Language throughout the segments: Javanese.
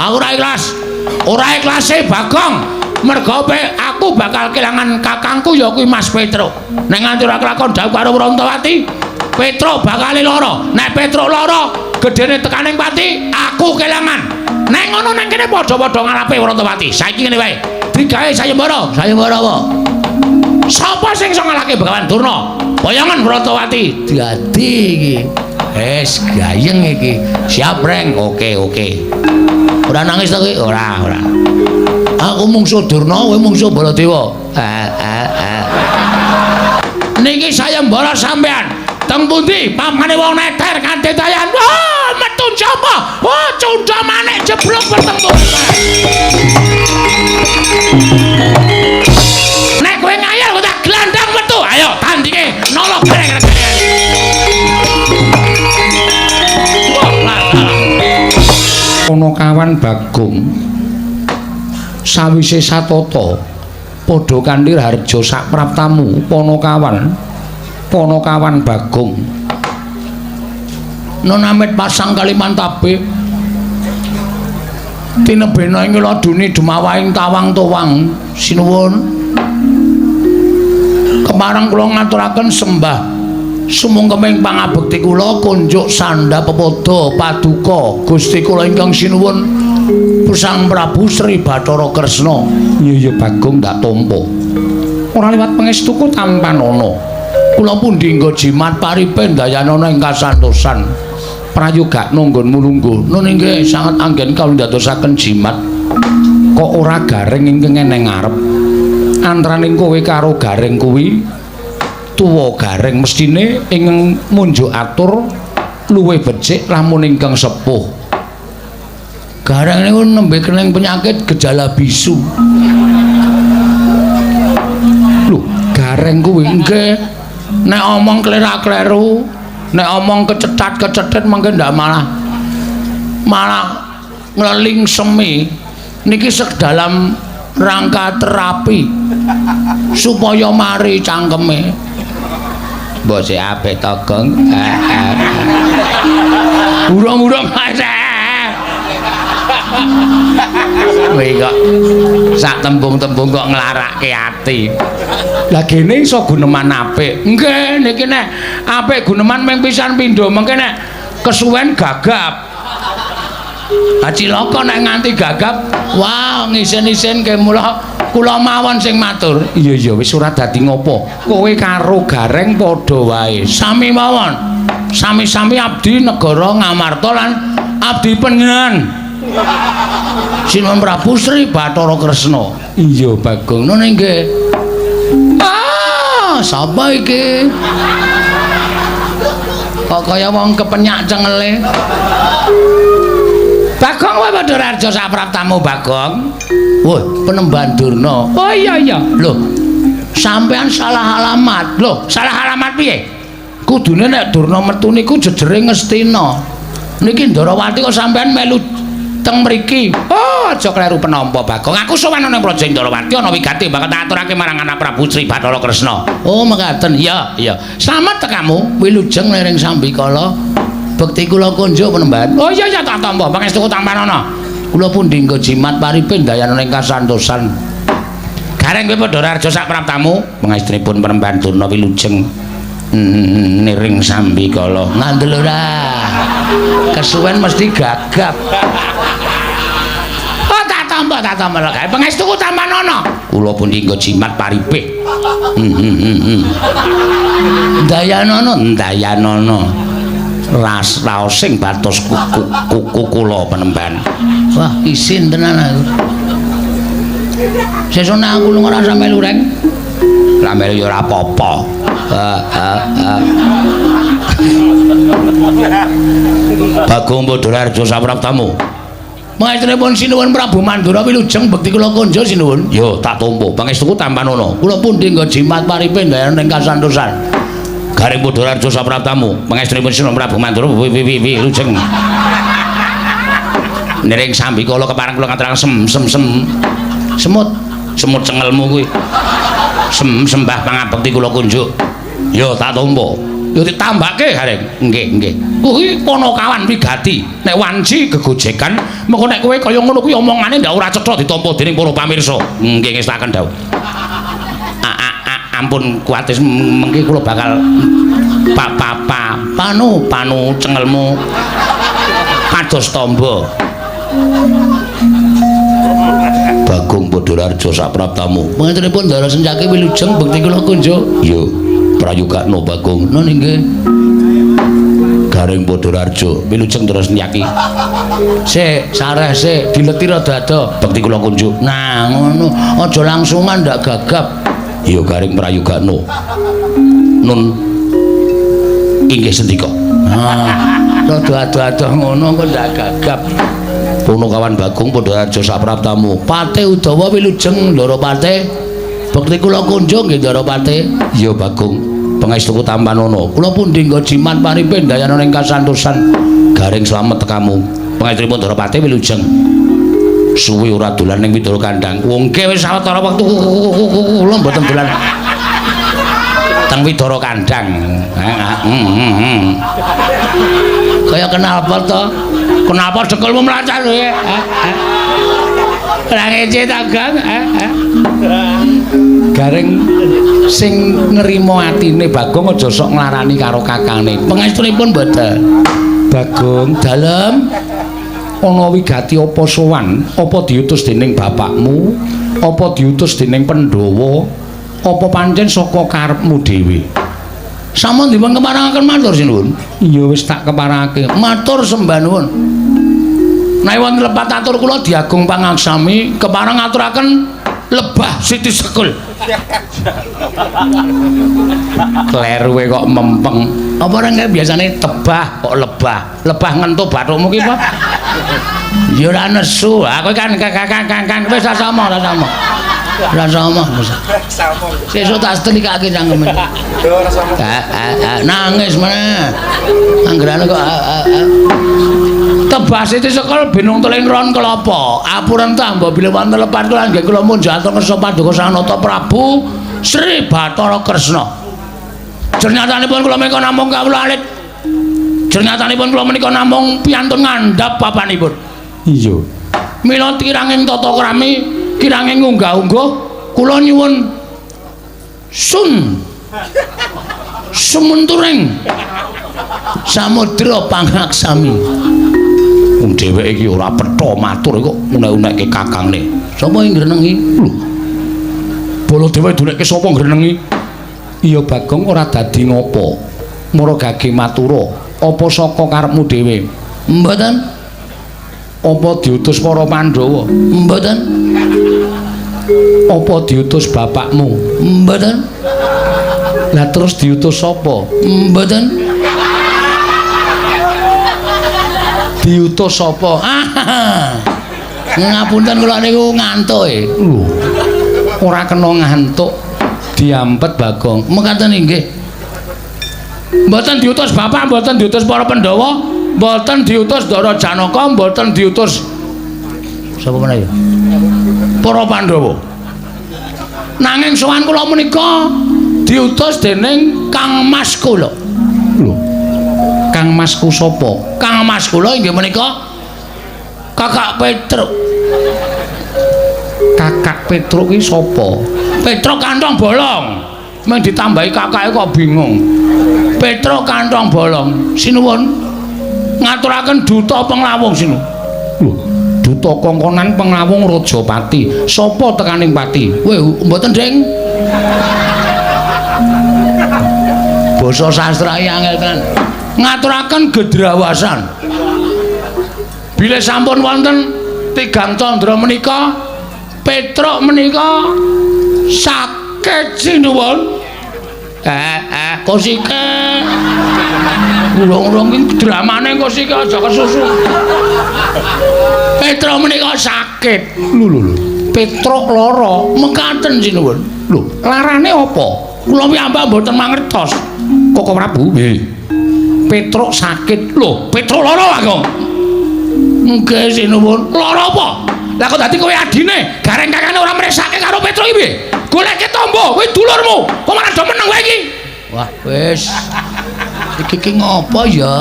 Aku ora ikhlas. Ora ikhlase Bagong. Mergo aku bakal kelangan kakangku ya kuwi Mas Petro. Nek nganti ora kelakon dawuh karo Brontowati, Petro bakal lara. Nek Petro lara, gedene tekaning pati, aku kelangan. Nek ngono nang kene padha-padha ngalape Brontowati. Saiki ngene wae. Digawe sayembara. Sayembara apa? Sapa sing iso ngalahke Begawan Durna? Bayangan Brontowati. Dadi iki. Wes gayeng iki. Siap, Reng. Oke. Ora nangis to kowe? Ora. Aku mungsuh Durna, kowe mungsuh Baladewa. Niki sayembara sampean. Teng pundi pamane wong neter kanthi dayan. Wah, metu jama. Wah, cunda manik jeblok bertempur. Nek kowe ngayal kok tak glandang metu. Ayo tandinge nolok bareng. Ono kawan Bagong sawise satata padha kanthi harja sak praptamu Ponokawan Bagong Nonamit pasang Kalimantabe tinebena ing laduni Demawahing Tawang Towang sinuwun kemarang kula ngaturaken sembah sumungkeming pangabekti kula kunjuk sandha pepodo paduka Gusti kula ingkang sinuwun Sang Prabu Sri Bathara Kresna. Iya Bagong ndak tampa. Ora liwat pangestuku tampanana. Kula pundi nggo jimat paripen dayanana ing kasantosan. Prayoga nunggon mulungguh. Nun inggih sanget anggen kawula ndadosaken jimat. Kok ora gareng ingkang eneng ngarep. Antaraning kowe karo gareng kuwi tuwa gareng mestine ing munjuk atur luwih becik lamun ingkang sepuh. Gareng niku nembe kening penyakit gejala bisu. Lho, gareng kuwi nggih nek omong klerak-kleru, nek omong kecethat-kecethet mangke ndak malah ngleling semi. Niki sedalam rangka terapi supaya mari cangkeme. Mbok sik apik to, Gong. Urung-urung ae. Kowe kok sak tembung-tembung kok nglarake ati. Lah gene iso guneman apik. Nggih, niki nek apik guneman ming pisan pindho, mengke nek kesuwen gagap. Cilaka nek nganti gagap, wah ngisen-isen ke mula kula mawon sing matur. Iya wis ora dadi ngopo. Kowe karo Gareng padha wae. Sami mawon. Sami-sami abdi negara Ngamarta lan abdi panjenengan. Sinuwun Prabu Sri Bathara Kresna. Iya Bagong ngono nggih. Sapa iki? Kok kaya wong kepenyak cengele. Bagong wae padha raja sak praptamu Bagong. Woi, Penemban Durna. Oh iya. Loh, sampean salah alamat. Loh, salah alamat piye? Kudune nek Durna metu niku jejere Ngastina. Niki Ndarawati kok sampean melu teng mriki. Oh, aja kleru penampa Bagong. Aku sowan nang Praja Ndarawati ana wigati bakal tak aturake marang anak Prabu Sri Bathara Kresna. Oh, mekaten. Iya. Slamet tekamu, wilujeng lering Sambikala. Bekti kula kunjuk Penemban. Oh iya tak tampa pangestuku tampanana. Kula pundi nggo jimat paripen dayanana ing kasantosan. Gareng kowe padha raja sak praptamu, pangestunipun Penemban Durna wilujeng niring Sambikala. Ngandel ora. Kesuwen mesti gagap. Oh tak tampa gawe pangestuku tampanana. Kula pundi nggo jimat paripe. Dayanana. Raos sing batos kuku kula Penemban. Wah, isin tenan aku. Sesuk nek aku lunga rasa melu reng. Lah melu ya ora apa-apa. Bagong Padhararja sapraptamu. Maestrenipun sinuwun Prabu Mandura wilujeng bekti kula konja sinuwun. Yo tak tampa pangestuku tampanana. Kula pundi nggo jimat paripen dayanana ing kasantosan. Gareng Padhararja sapraptamu, pangestunipun Sinuwun Prabu Mandura wilujeng niring Sambikala kepareng kula ngaturaken semut cengelmu kuwi. Sembah pangabekti kula kunjuk. Ya tak tampa. yo ditambahke gareng. Nggih. Kuwi ponokawan wigati. Nek wanci gegojekan, mengko nek kowe kaya ngono kuwi omongane ndak ora cetha ditampa dening para pamirsa. Nggih ngestaken dawuh. Ampun kuatis mengki kula bakal panu cengelmu kados tamba. Bagong Padhararja sapraptamu. Panjenenganipun Ndara Sencaki wilujeng bekti kula kunjuk. Yo, prayogakno Bagong. Nun nggih. Garing Padhararja wilujeng Ndara Sencaki. Sik, sareh sik, dileti rada-rada bekti kula kunjuk. Nah, ngono. Aja langsungan ndak gagap. Yo garing prayogakno. Nun inggih sendika. Rada ado-ado ngono kok ndak gagap. Ponokawan Bagong Padhararja sapraptamu. Pate Udawa wilujeng Ndara Pate. Bekti kula kunjung nggih Ndara Pate. Ya Bagong, pangestuku tampanana. Kula pundi nggo jimat paripe dayana ing kasantosan. Garing slamet tekamu. Pangestunipun Ndara Pate wilujeng. Suwi ora dolan ning Widara Kandhang. Wongke wis sawetara wektu kula mboten dolan teng Widara Kandhang. Kaya kenal apa to? Kenapa dekelmu melancang lho ya? Ora ngece ta, Gang? Gareng sing nrimo atine Bagong aja sok nglarani karo kakane. Pangestunipun mboten. Bagong dalem ana wigati apa sowan? Apa diutus dening bapakmu? Apa diutus dening Pandhawa? Apa pancen saka karepmu dhewe? Sampun dipun keparangaken matur sinuwun. Iya wis tak keparangake. Matur sembah nuwun. Nek wonten lepat atur kula Diagung Pangaksami keparang ngaturaken lebah Siti Sekul. Kleru kok mempeng. Apa ora nggih biasane tebah kok lebah. Lebah ngentuk bathukmu ki apa? Ya ora nesu. Aku kan kakang wis sama. Rasa omong. Sesuk tak setrikake cangkeme. Nangis meneh. Anggerane kok tebas Siti Sekul binung teling ron kelapa. Apuren tambah bilih wonten lepat kula nggih kula munjul kersa Paduka Sang Nata Prabu Sri Bathara Kresna. Jernyatanipun kula menika namung kawula alit. Jernyatanipun kula menika namung piantun ngandhap papanipun. Iya. Mila kiranging tata krami kiranging unggah-ungguh kula nyuwun sumunturing Samudra Pangaksami. Wong dheweke iki ora petha matur kok unek-unekke kakangne. Sapa sing ngrenengi? Lho. Baladewa dunekke sapa ngrenengi? Iya Bagong ora dadi ngopo. Mara gage matura, apa saka karepmu dhewe? Mboten. Apa diutus para Pandhawa? Mboten. Apa diutus bapakmu? Mboten. Lah terus diutus sapa? Mboten. Diutus sapa? Ngapunten kula niku ngantuk e. Lho. Ora kena ngantuk. Diampet Bagong. Mekaten inggih. Mboten diutus bapak, mboten diutus para Pandhawa, mboten diutus Ndara Janaka, mboten diutus sapa meneh ya? Para Pandhawa. Nanging sowan kula menika diutus dening Kang Mas kula. Lho. Kang Masku sapa? Kang Mas kula inggih menika Kakak Petruk. Kakak Petruk iki sapa? Petruk kantong bolong. Mung ditambahi kakake kok bingung. Petruk kantong bolong. Sinuwun ngaturaken duta penglawung sinu. Lho, duta kongkonan penglawung Rajapati. Sapa tekaning pati? Weh, mboten, Deng. Basa sastra angel tenan. Ngaturaken gedrawasan. Bilih sampun wonten tigang candra menika, Petruk menika sakit sinuwun. Kosike. Urung-urung iki dramane kosike aja kesusu. Petruk menika sakit. Lho. Petruk lara, mekaten sinuwun. Lho, larane apa? Kula piyambak mboten mangertos. Koko Prabu. Nggih. Petruk sakit. Lho, Petruk lara kok. Nggih sinuwun. Lara apa? Lah kok dadi kowe adine, gareng kakane ora mresake karo Petruk iki piye? Goleke tombo, kowe dulurmu. Kok malah do meneng kowe iki? Wah, wis. Iki ngopo ya?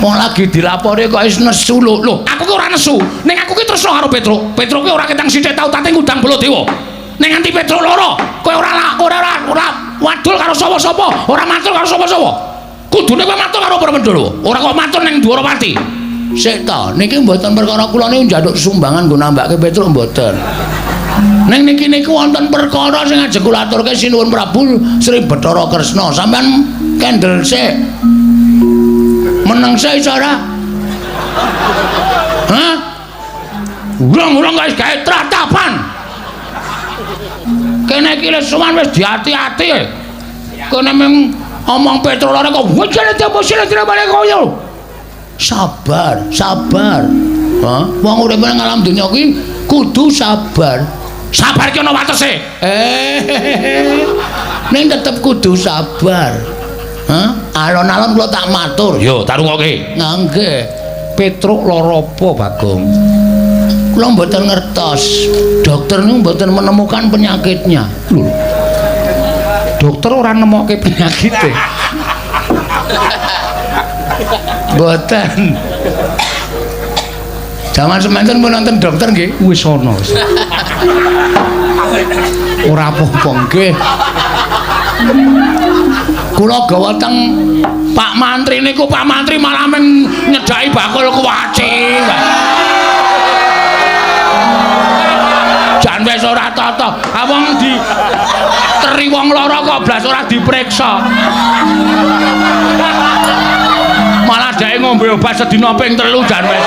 Wong lagi dilapori kok wis nesu lho. Lho, aku ki ora nesu. Ning aku ki tresno karo Petro. Petro ki ora ketang sithik tau tate ngundang Baladewa. Ning nganti Petro loro, kowe ora wadul karo sapa-sapa, ora matur karo sapa-sapa. Kudune kowe matur karo Pandhawa. Ora kok matur ning Dwarawati. Sik ta, niki mboten perkara kula niku njaluk sumbangan nggo nambahke Petro mboten. Ning niki niku wonten perkara sing ajeng kula aturke sinuwun Prabu Sri Bathara Kresna. Sampeyan kendel sik. Meneng sik cara. Hah? Urang-urang guys gawe tratapan. Kene iki wis suwan wis diati-ati. Kene mung omong Petro lare kok wajane temposile balik koyo. Sabar, sabar. Hah? Wong urip nang alam donya iki kudu sabar. Sabar ki ana watese. Ning tetep kudu sabar. Hah? Alon-alon kula tak matur. Yo, tak rungokke. Nggih. Petruk lara apa, Bagong? Kula mboten ngertos. Dokter niku mboten menemukan penyakitnya. Lho. Dokter ora nemokke penyakite. Mboten. Jaman semanten pun nonton dokter nggih wis ana. Ora apa-apa nggih. Kula gawa teng Pak Mantri niku Pak Mantri malah men nyedaki bakul kuwaci. Jan wis ora tata. Wong di teri wong lara kok blas ora dipriksa. Malah dhek ngombe obat sedina ping 3 jan wis.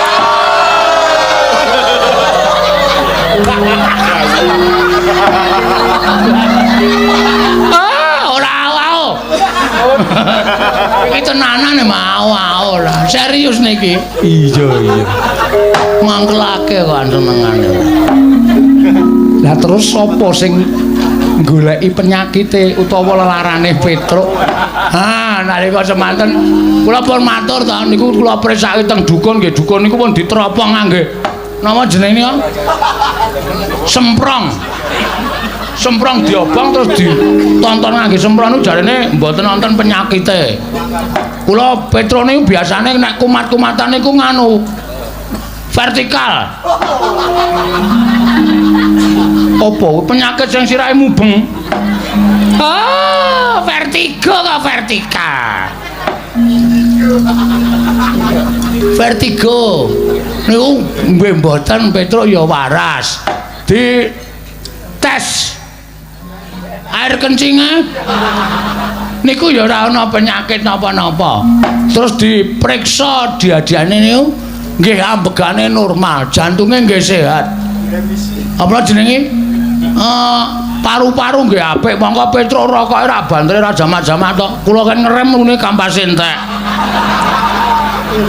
Iki tenanan mau ora. Serius niki. Iya. Mangkelake kok senengane. Lah terus sapa sing goleki penyakite utawa lelarane Petruk? Nalika semanten kula pun matur ta niku kula presake teng dukun nggih. Dukun niku pun ditropong nggih. Napa jenenge niku? Semprong. Semprong diobong terus ditonton ngangge semprong niku jarene mboten wonten penyakite. Kula Petro niku biasane nek kumat-kumatan niku nganu vertikal. Apa penyakit sing sirahe mubeng? Vertigo kok vertikal. Vertigo niku mboten Petro ya waras. Di tes air kencingnya niku ya ora ana penyakit napa-napa. Terus diperiksa diadiane niku nggih ambegane normal, jantunge nggih sehat. Apa jenenge? Paru-paru nggih apik. Monggo Petro rokoke ra bantre ra jamak-jamak tok. Kula kan ngerem ngene kampas entek.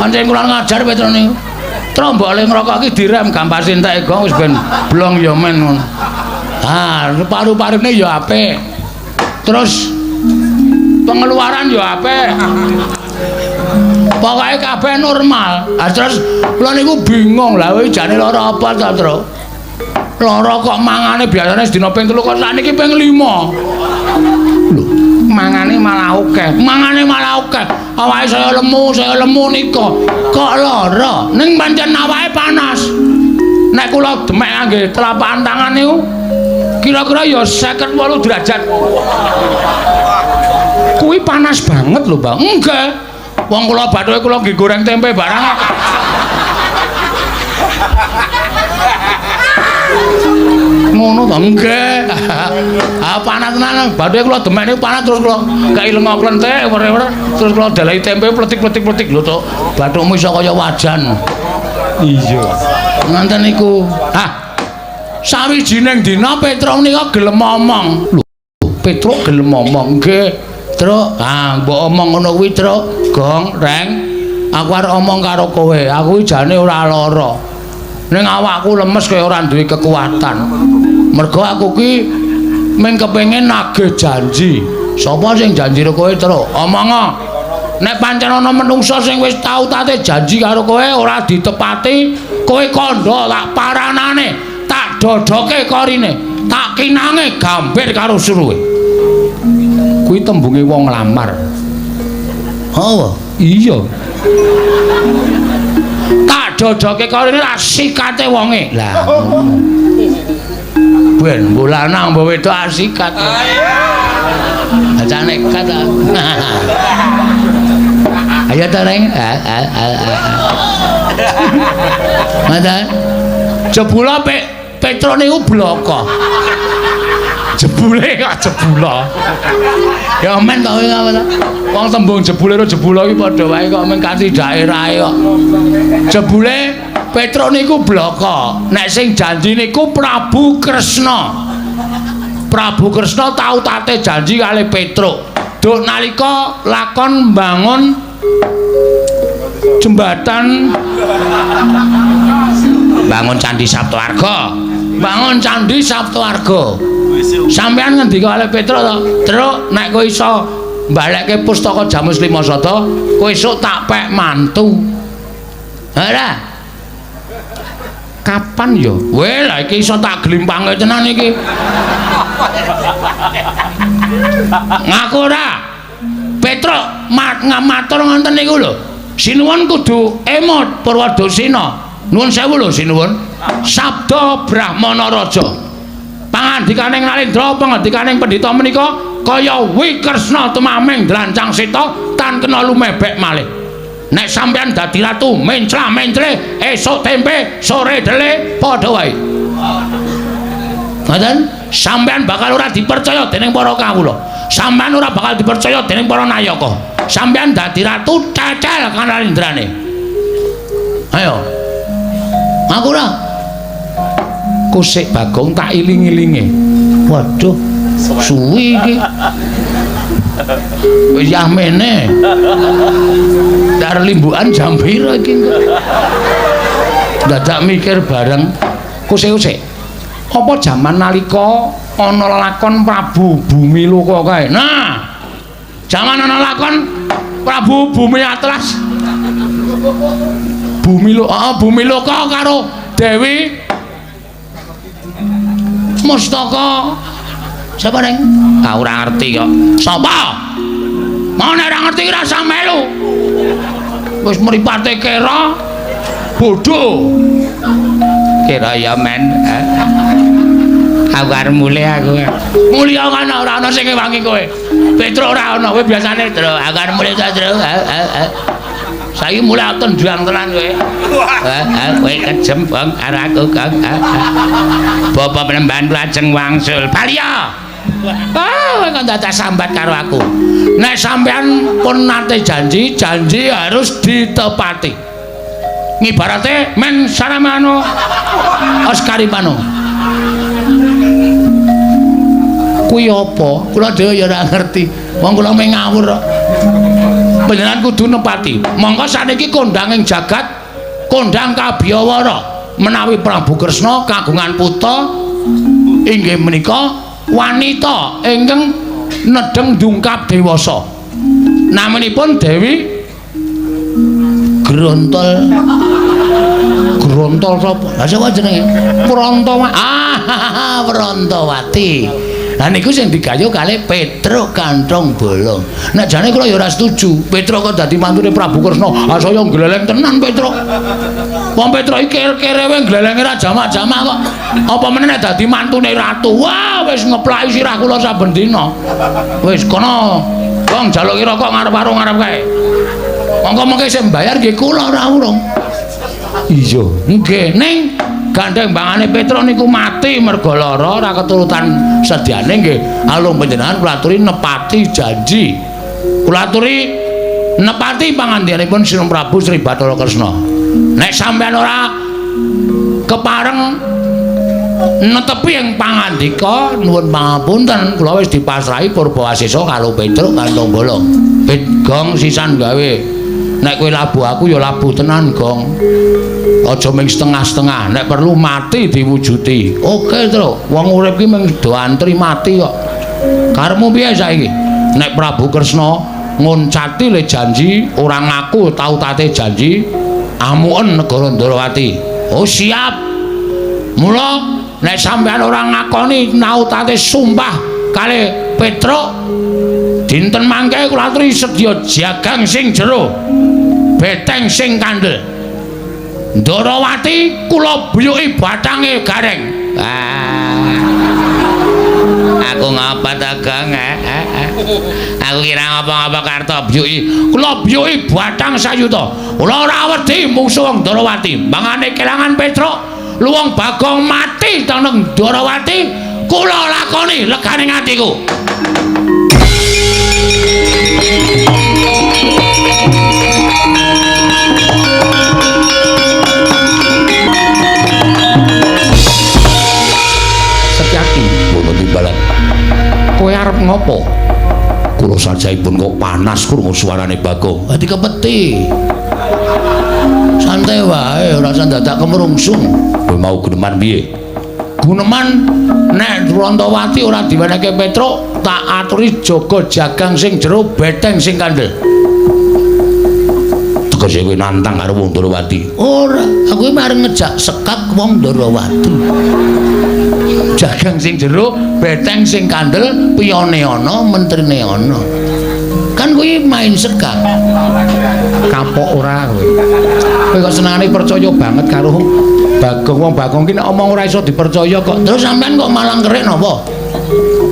Pancen kula ngajar Petro niku. Trombole ngrokok iki direm kampas entek gong wis ben blong ya men ngono. Paru-parune ya apik. Terus pengeluaran ya apik. Pokoke kabeh normal. Terus kula niku bingung lha kowe jane lara apa ta, Tru? Lara kok mangane biasane sedina ping 3 kok sakniki ping 5. Lho, mangane malah akeh. Mangane malah akeh. Awake saya lemu nika. Kok lara? Ning pancen awake panas. Nek kula demek ngangge telapak tangan niku kira-kira ya 58 derajat. Kuwi panas banget lho, Bang. Enggak. Wong kula bathuke kula nggih goreng tempe barang. Ngono to enggak. Panas tenan. Bathuke kula demek niku panas terus kula gawe lenga klenthek terus kula dalahi tempe pletik-pletik lho to. Bathukmu iso kaya wajan. Iya. Nganten niku. Sawijining dina Petro nika gelem ngomong. Lho, Petro gelem ngomong nggih. Tru, mbok omong ngono kuwi, Tru. Gong, Reng. Aku arep omong karo kowe. Aku jane ora lara. Ning awakku lemes kaya ora duwe kekuatan. Mergo aku ki mung kepengin nagih janji. Sapa sing janji karo kowe, Tru? Omong. Nek pancen ana menungsa sing wis tau tate janji karo kowe ora ditepati, kowe kandha tak paranane, tak dodoke korine, tak kinange gambir karo suruhe. Kuwi tembunge wong nglamar. Oh, iya. Tak jojoke karene ra sikate wonge. Lah. Ben bulanang mbok wedok asikat. Aja nekat. Ayo ta Reng. Mantan. Jebula Petro niku bloko. Jebule kok jebula. Ya men to ngono. Wong tembung jebule karo jebula iki padha wae kok men kanthi daerahe kok. Jebule Petro niku bloko. Nek sing janji niku Prabu Kresna. Prabu Kresna tau tate janji kali Petro. Duk nalika lakon bangun jembatan bangun Candi Saptawarga. Bangun Candi Saptawarga. Sampeyan ngendika kali Petro to, "Truk, nek kowe iso mbalekke pustaka Jamus Lima Sada, kowe esuk tak pek mantu." Ora. Kapan ya? Weh, lah iki iso tak glimpange tenan iki. Ngaku ora. Petro matur ngoten niku lho. Sinuwun kudu emot Purwadasena. Nuwun sewu lho sinuwun. Sabda Brahmana Raja. Pangandikaning Narendra, pangandikaning pendhita menika kaya Wikresna tumaming Drancang Seta tan kena lumebek malih. Nek sampean dadi ratu menclah-mencle esuk tempe sore dele padha wae. Ngoten, sampean bakal ora dipercaya dening para kawula. Sampean ora bakal dipercaya dening para nayaka. Sampean dadi ratu cecel kan Narendrane. Ayo. Aku ora. Kusik Bagong tak iling-ilinge. Waduh, suwi iki. Wis yamene. Dar limbukan jam piro iki? Dadak mikir bareng. Kusik-kusik. Apa jaman nalika ana lakon Prabu Bumi Loka kae? Nah, jaman ana lakon Prabu Bumi Atlas. Bumi Loka karo Dewi Mustaka. Sapa Neng? Ah ora ngerti kok. Sapa? Mau nek ora ngerti ora usah melu. Wis mripate kira bodho. Kira ya men. Aku arep mulih aku. Mulya kan ora ana sing ngewangi kowe. Petro ora ana, kowe biasane Tru. Aku arep mulih ta Tru. Saiki mulai aton juang tenan kowe. Kowe kejem bang karo aku Kang. Bapak penemban lajeng wangsul. Balya. Kowe kok dadak sambat karo aku. Nek sampean pun nate janji harus ditepati. Ngibarate men saramano Oscaripano. Kuwi apa? Kula dhewe ya ora ngerti. Wong kula meh ngawur kok. Panjenengan kudu nepati. Monggo saniki kondhanging jagat kondhang Kabiyawara menawi Prabu Kresna kagungan putra inggih menika wanita ingkang nedeng dungkap dewasa. Namanipun Dewi Grontol. Grontol sapa? Lah sapa jenenge? Prantawati. Ah, Prantawati. Lah niku sing digayuh kalih Petro Kantong Bolong. Nek jane kula ya ora setuju. Petro kok dadi mantune Prabu Kresna. Ah saya gleleng tenan Petro. Wong Petro iki kerewe glelenge ra jamak-jamak kok. Apa meneh nek dadi mantune ratu. Wah, wis ngeplaki sirah kula saben dina. Wis kono. Wong jaluki rokok ngarep warung ngarep kae. Monggo-monggo sing mbayar nggih kula ora urung. Iya, nggih ning gandeng bangane Petro niku mati merga lara ora keturutan sediane nggih alung panjenengan kula aturi nepati janji kula aturi nepati pangandikanipun Sinung Prabu Sri Bathara Kresna. Nek sampean ora kepareng netepi ing pangandika nuwun pangapunten kula wis dipasrahi Purbawasesa karo Petro Kantong Bolong. Gong sisan gawe nek kowe labuh aku ya labuh tenan Gong. Aja ming setengah-setengah, nek perlu mati diwujuti. Oke, Tru. Wong urip ki mung do antri mati kok. Karepmu piye saiki? Nek Prabu Kresna ngoncati le janji, ora ngaku tau tate janji, amuken negara Ndrawati. Oh, siap. Mula nek sampean ora ngakoni tau tate sumpah kali Petro dinten mangke kula aturi sedya jagang sing jero beteng sing kandel Ndarawati kula buyuki bathange gareng aku ngapa ta Gang aku kira ngapa-ngapa karto buyuki kula buyuki bathang sayuta kula ora wedi mungsuh wong Ndarawati mangane kelangan Petruk luwung Bagong mati teneng Ndarawati kula lakoni leganing atiku Setyaki bono timbalan kowe arep ngopo kula sajaipun kok panas krungu suarane Bagong ati kepeti santai wae ora usah dadak kemrungsung kowe mau guneman piye guneman nek Rantawati ora diwenehke Petruk tak aturi jaga jagang sing jero beteng sing kandel tegese kowe nantang karo wong Ndarawati ora aku mareng ngejak sekak wong Ndarawati jagang sing jero beteng sing kandel piyone ana mentrine ana kan kuwi main sekak kapok ora kowe kok senengane percaya banget karo Bagong wong Bagong ki nek omong ora iso dipercaya kok terus sampean kok malang kerik napa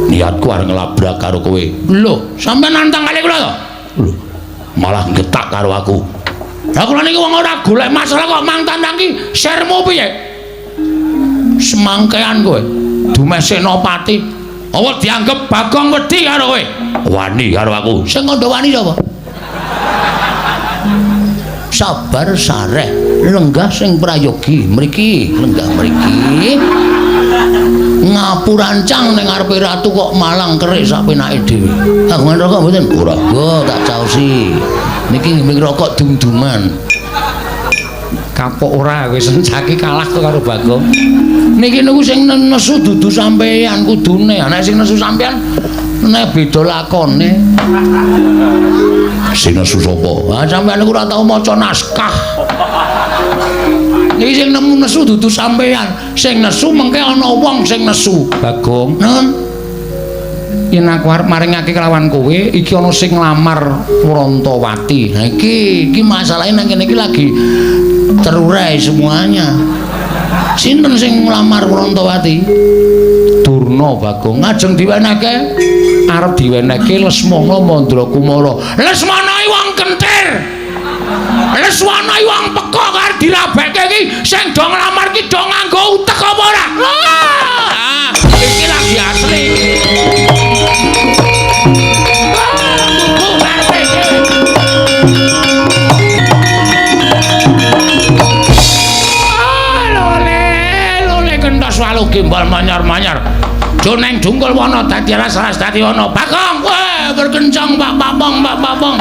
niatku arep ngelabrak karo kowe lho sampean nantang kali kula to lho malah getak karo aku lah kula niki wong ora golek masalah kok mang tantang ki sermu piye semangkean kowe dumeh Senopati apa dianggep Bagong wedi karo kowe wani karo aku sing kandha wani sapa sabar sareh lenggah sing prayogi mriki lenggah mriki ngapurancang ning ngarepe ratu kok malang kerik sak penake dhewe kagungan rokok mboten ora tak caosi niki nggih rokok dum-duman kapok ora wis saiki kalah karo Bagong niki niku sing nesu dudu sampeyan kudune nek sing nesu sampeyan nek beda lakone sing nesu sapa sampeyan niku ora tau maca naskah niki sing nemu nesu dudu sampeyan sing nesu mengke ana wong sing nesu Bagong nun yen aku arep maringake kelawan kowe iki ana sing nglamar Rantawati nah iki masalahe nang kene iki lagi terurai semuanya sinten sing nglamar Rantawati Durna Bagong ngajeng diwenehke arep diwenehke Lesmana Mandrakumara Lesmana iki wong kentir Lesmana iki wong peka arep dirabeke iki sing do nglamar iki do nganggo utek apa ora iki lagi asli selalu gimbal manyar-manyar joneng dungkul wana dadi alas-alas dadi wana Bagong weh berkencang Pak Papong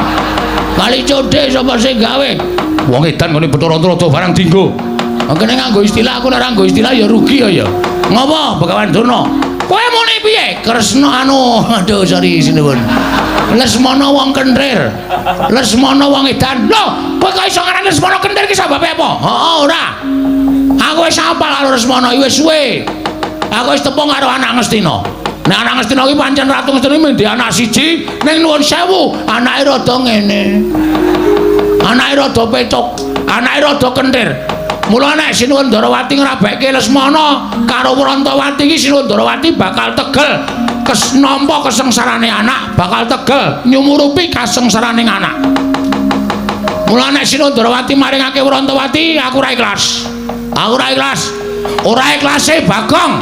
kali code sapa sing gawe wong edan ngene Bathara-rada barang dinggo kene nganggo istilah aku nek ora nganggo istilah ya rugi ya ngopo Begawan Durna kowe muni piye Kresna aduh sorry sinuwun Lesmana wong kentir Lesmana wong edan lho kowe kok iso ngarani Lesmana kentir ki sebabe apa ora aku wis apal karo Lesmana wis suwe aku wis tepung karo anak Ngastina nek anak Ngastina ki pancen Ratu Ngastina mung di anak siji ning nuwun sewu anake rada ngene anake rada petuk anake rada kentir mula nek Sinuwun Ndarawati ngrabeke Lesmana karo Rantawati iki Sinuwun Ndarawati bakal tegel nampa kesengsarane anak bakal tegel nyumurupi kasengsaraning anak mula nek Sinuwun Ndarawati maringake Rantawati aku ora ikhlas ora ikhlase Bagong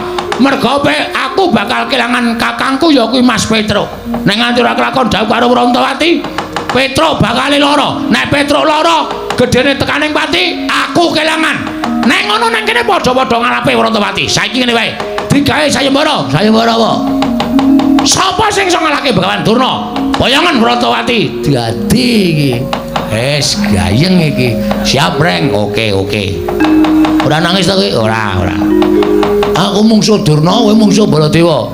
mergo aku bakal kelangan kakangku ya kuwi Mas Petruk nek nganti ora kelakon dawuh karo Rantawati Petruk bakal lara nek Petruk lara gedene tekaning pati aku kelangan nek ngono nang kene padha-padha ngalape Rantawati saiki ngene wae digawe sayembara apa sapa sing iso ngalahke Begawan Durna bayangan Rantawati dadi iki wis gayeng iki siap reng oke ora nangis to kowe ora aku mungsuh Durna kowe mungsuh Baladewa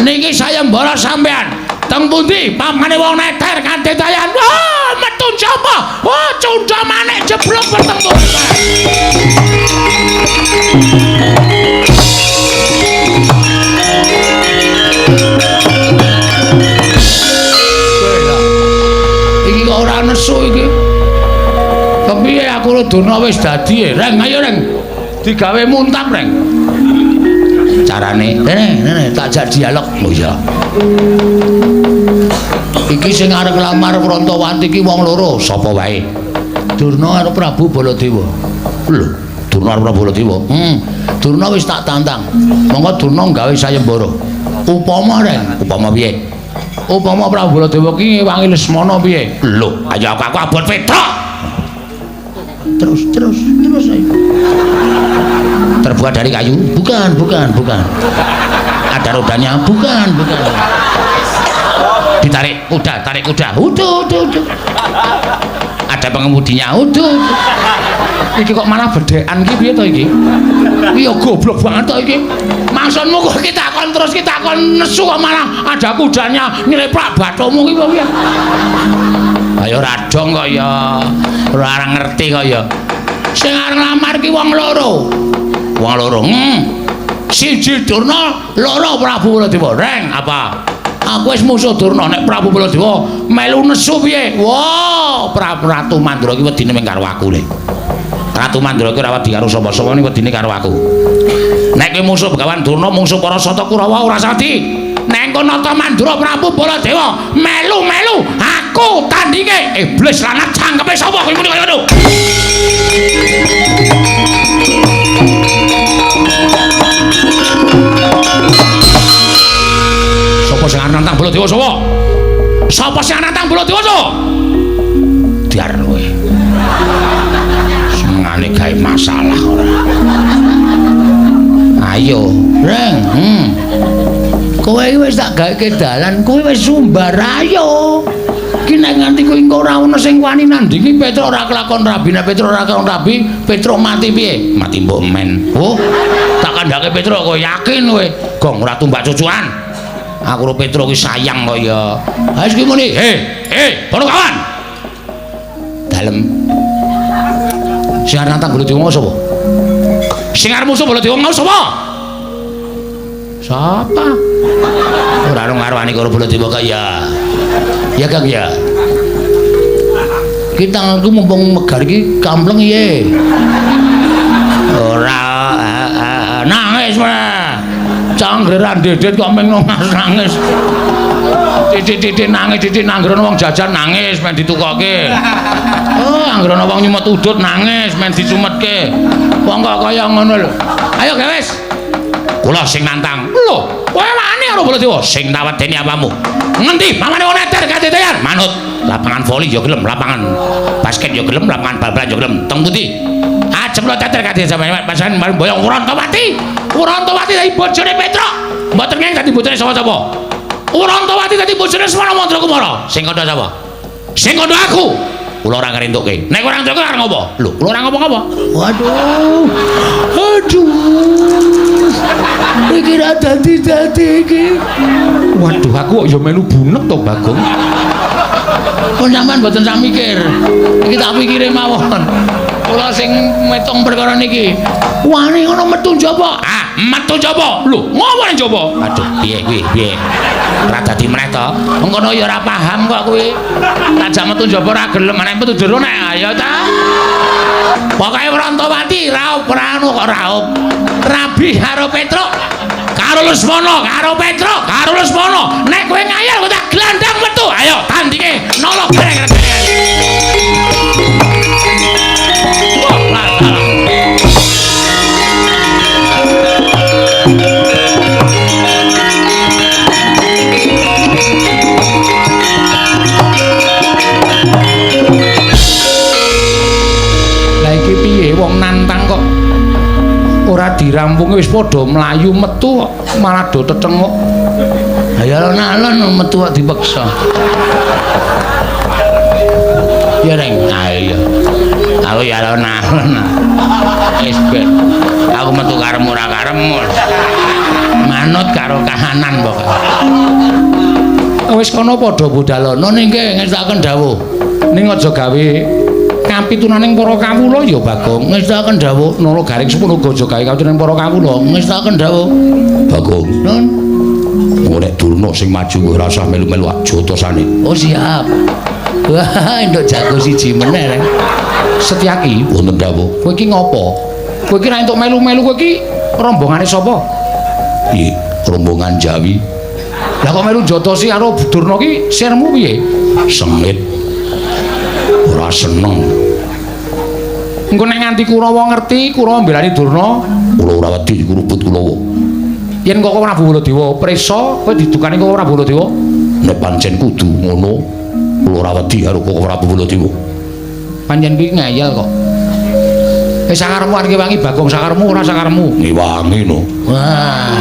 niki sayembara sampean teng pundi pamane wong neter kanthi tayan metu jaba cunda manik jeblok bertempur ngono Durna wis dadi reng ayo reng digawe muntap reng carane nene tak jak dialog oh iya iki sing arep nglamar Prantawati iki wong loro sapa wae Durna karo Prabu Baladewa lho Durna karo Prabu Baladewa Durna wis tak tantang monggo Durna gawe sayembara upama reng upama piye upama Prabu Baladewa ki wangi Lesmana piye lho ayo aku abot Petruk terus ayo terbuat dari kayu bukan ada rodanya bukan ditarik kuda udah ada pengemudinya udah iki kok malah bedekan iki piye to iki iya goblok banget to iki maksudmu kok kita kon nesu kok malah ada kudanya nyeleprak bathumu iki piye ayo radong kok ya ora ngerti kok ya sing arep nglamar ki wong loro siji Durna loro Prabu Baladewa reng apa aku wis musuh Durna nek Prabu Baladewa melu nesu piye wah Ratu Mandra ki wedine mung karo aku le Ratu Mandra ki ora wedi karo sapa-sapa ni wedine karo aku nek kowe musuh Begawan Durna mungsuh para Sata Kurawa ora sadi nek engko nata Mandra Prabu Baladewa melu aku tandinge iblis lanat cangkepe sapa kowe muni kaya ngono sapa sing arep nantang Baladewa sapa sapa sing nantang Baladewa sapa diar kowe semengane gawe masalah ora ayo reng kowe wis tak gaweke dalan kowe wis sumbar ayo iki nek nganti kowe engko ora ono sing wani nandingi Petruk ora kelakon rabi nek Petruk ora kelakon rabi Petruk mati piye mati mbok men oh tak kandhake Petruk kowe yakin kowe gong ora tumbak cucuan aku karo Petruk ki sayang kok ya ha iki muni para kawan dalem sing arep nantang Baladewa mau sapa sing arep musuh Baladewa mau sapa sapa ora ono ngarwani karo Baladewa kaya ya Kang ya kita aku mumpung megar iki kampleng iye ora nangis mah canggeran dedet kok meng nangis titik nangis titik anggrono wong jajan nangis men ditukoke oh anggrono wong nyumet udut nangis men dicumetke wong kok kaya ngono lho ayo guys kula sing nantang lho kowe wani karo Baladewa sing tawedeni apamu ngendi pamane ono eter katetean manut lapangan voli ya gelem lapangan basket ya gelem lapangan bal-balan ya gelem teng pundi ajeng lo teter katetean sampeyan pasan boyong Urantawati dadi bojone Petruk mboten ngene dadi bojone sapa-sapa Urantawati dadi bojone Semana Mandra Kumara sing kandha sapa sing kandha aku kula ora ngrentukke nek ora ngrentukke arep ngopo lho kula ora ngapa-ngapa waduh iki ra dadi iki waduh aku kok ya melu bunek to Bagong kok sampean mboten sak mikir iki tak pikire mawon kula sing metong perkara niki wani ngono metu njaba metu njaba lho ngopo nang njaba aduh piye kuwi piye ora dadi meneh to ngono ya ora paham kok kuwi tak jak metu njaba ora gelem nek metu jero nek ayo ta pokoke Urantawati raup anu kok raup rabi karo Petruk karo Lesmana karo Petruk karo Lesmana nek kowe ngayal kok tak glandang metu ayo tandinge nolok bareng wong nantang kok ora dirampung wis padha mlayu metu kok malah do tetenguk ya alon-alon metu kok dipeksa ya reng ayo aku ya alon-alon wis ben aku metu karemu ora karemu manut karo kahanan pokoke wis kono padha budalana ningke ngestaken dawuh ning aja gawe kapitunaning para kawula ya Bagong ngestaken dawuh nala garing 10 aja gawe kapitunaning para kawula ngestaken dawuh Bagong nun nek Durna sing maju ora usah melu-melu aja tosane oh siap Wah, nduk jago siji meneh rek. Setyaki wonten dawuh. Kowe iki ngopo? Kowe iki ra entuk melu-melu kowe iki rombongane sapa? Piye? Rombongan Jawi. Lah kok melu jotosi karo Durna ki sirmu piye? Sengit. Ora seneng. Engko nek nganti Kurawa ngerti, Kurawa mbelani Durna, kula ora wedi kuruput Kurawa. Yen kok Prabu Baladewa prisa, kowe didukani kok Prabu Baladewa? Nek pancen kudu ngono, kula ora wedi karo kok Prabu Baladewa. Pancen kuwi ngayal kok. Sakaremu arep wangi Bagong, sakaremu ora sakaremu. Ngewangi no. Wah.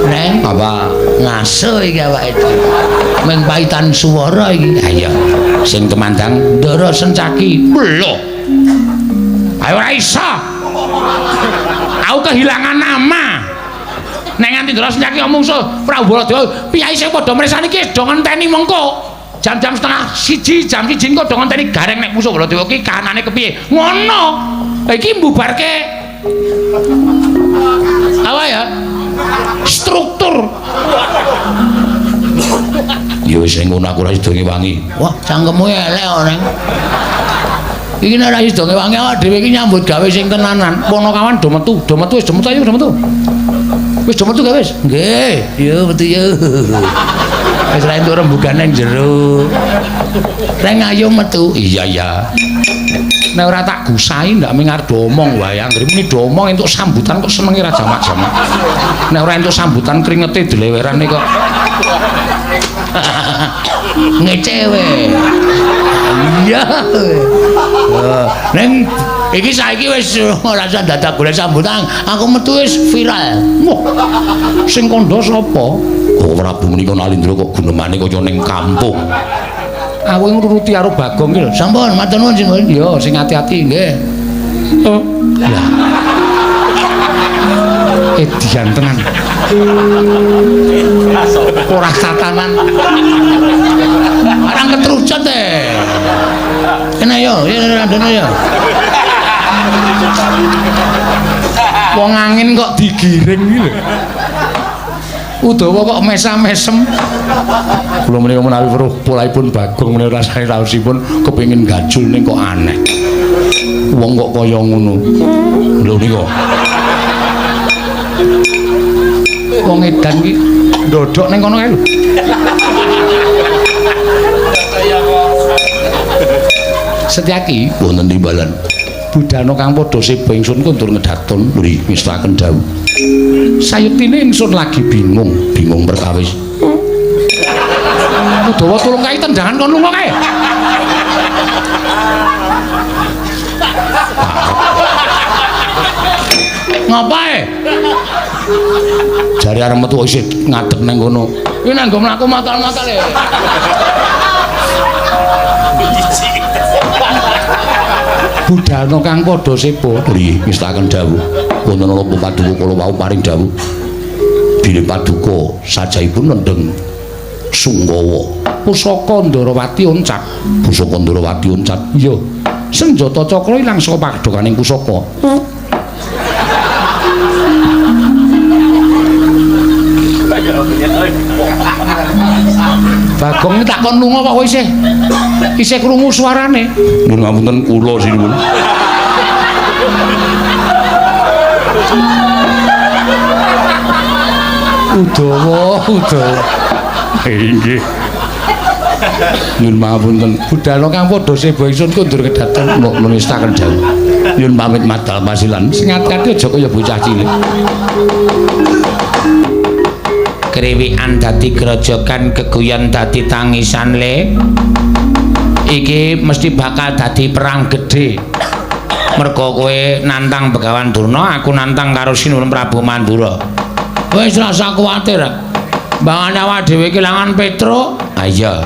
Neng apa ngaso iki awake iki. Meng paitan swara iki. Ayo sing kemandang Ndara Sencaki. Lho. Ayo ora iso. Aku kehilangan nama. Nek nganti Ndara Sencaki omong so Prabu Baladewa, piyai sing padha mresani iki do ngenteni mengko. Jam-jam setengah siji, jam siji kok do ngenteni gareng nek musuh Baladewa ki kahanane kepiye. Ngono. Iki mbubarke apa ya? Struktur. Ya wis ngono aku ora sida ngewangi. Wah, cangkemmu elek kok, Neng. Iki nek ora sida ngewangi awak dhewe iki nyambut gawe sing tenanan. Ponokawan do metu wis do metu ayo do metu. Wis do metu gawe wis. Nggih, yo metu yo. Wis ra entuk rembugan nang jero. Reng ayo metu. Iya ya. Nek ora tak gusahi ndak mung arep omong wae. Anggere muni do omong entuk sambutan kok senenge ra jamak-jamak. Nek ora entuk sambutan kringete dilewerane kok. Ngecewe. Iya. Neng iki saiki wis ora usah dadak golek sambutan. Aku metu wis viral. Wah. Sing kandha sapa? Oh, Prabu menika Nalindra kok gunemane kaya ning kampung. Aku ngruruti karo Bagong iki lho. Sampun, matur nuwun sing yo sing ati-ati nggih. Oh. Lah. Edian tenan. Ora tatanan. Arang ketrucut kena yo, ya ndene yo. Wong angin kok digiring iki lho. Udawa kok mesam-mesem. Kula menika menawi weruh polaipun Bagong menika rasane raosipun kepengin gajul ning kok aneh. Wong kok kaya ngono. Lho nika. Wong edan iki ndodok ning kono kae lho. Setyaki wonten timbalan. Budana kang padha seba ingsun kondur ngedaton mriki ngestaken dawuh. Sayetine ingsun lagi bingung perkawis. Udawa tulung kae tendangan kon lunga kae. Ngapae? Jare arep metu isih ngadeg nang kono. Iki nang nggo mlaku matal-matal e. Budana kang padha sepa nggih ngestaken dawuh. Wonten ana paduka kala wau paring dawuh. Bilih paduka sajaipun nendheng Sunggawa. Pusaka Ndarawati oncat. Pusaka Ndarawati oncat. Iya. Senjata cakra ilang saka padokaning pusaka. Bagong tak kon lunga kok isih krungu suarane. Nuwun ngapunten kula sinuwun. Udawa. Nggih. Nyuwun pangapunten. Budala kang padha seba ingsun kondur kedaton nuwun istaken dawuh. Nyuwun pamit madal pasilan. Sing ati-ati aja kaya bocah cilik. Kriwikan dadi grojogan, keguyon dadi tangisan le. Iki mesti bakal dadi perang gedhe. Merga kowe nantang Begawan Durna, aku nantang karo Sinuwun Prabu Mandura. Wis ora usah kuwatir. Mbangane awak dhewe kelangan Petro. Ha iya.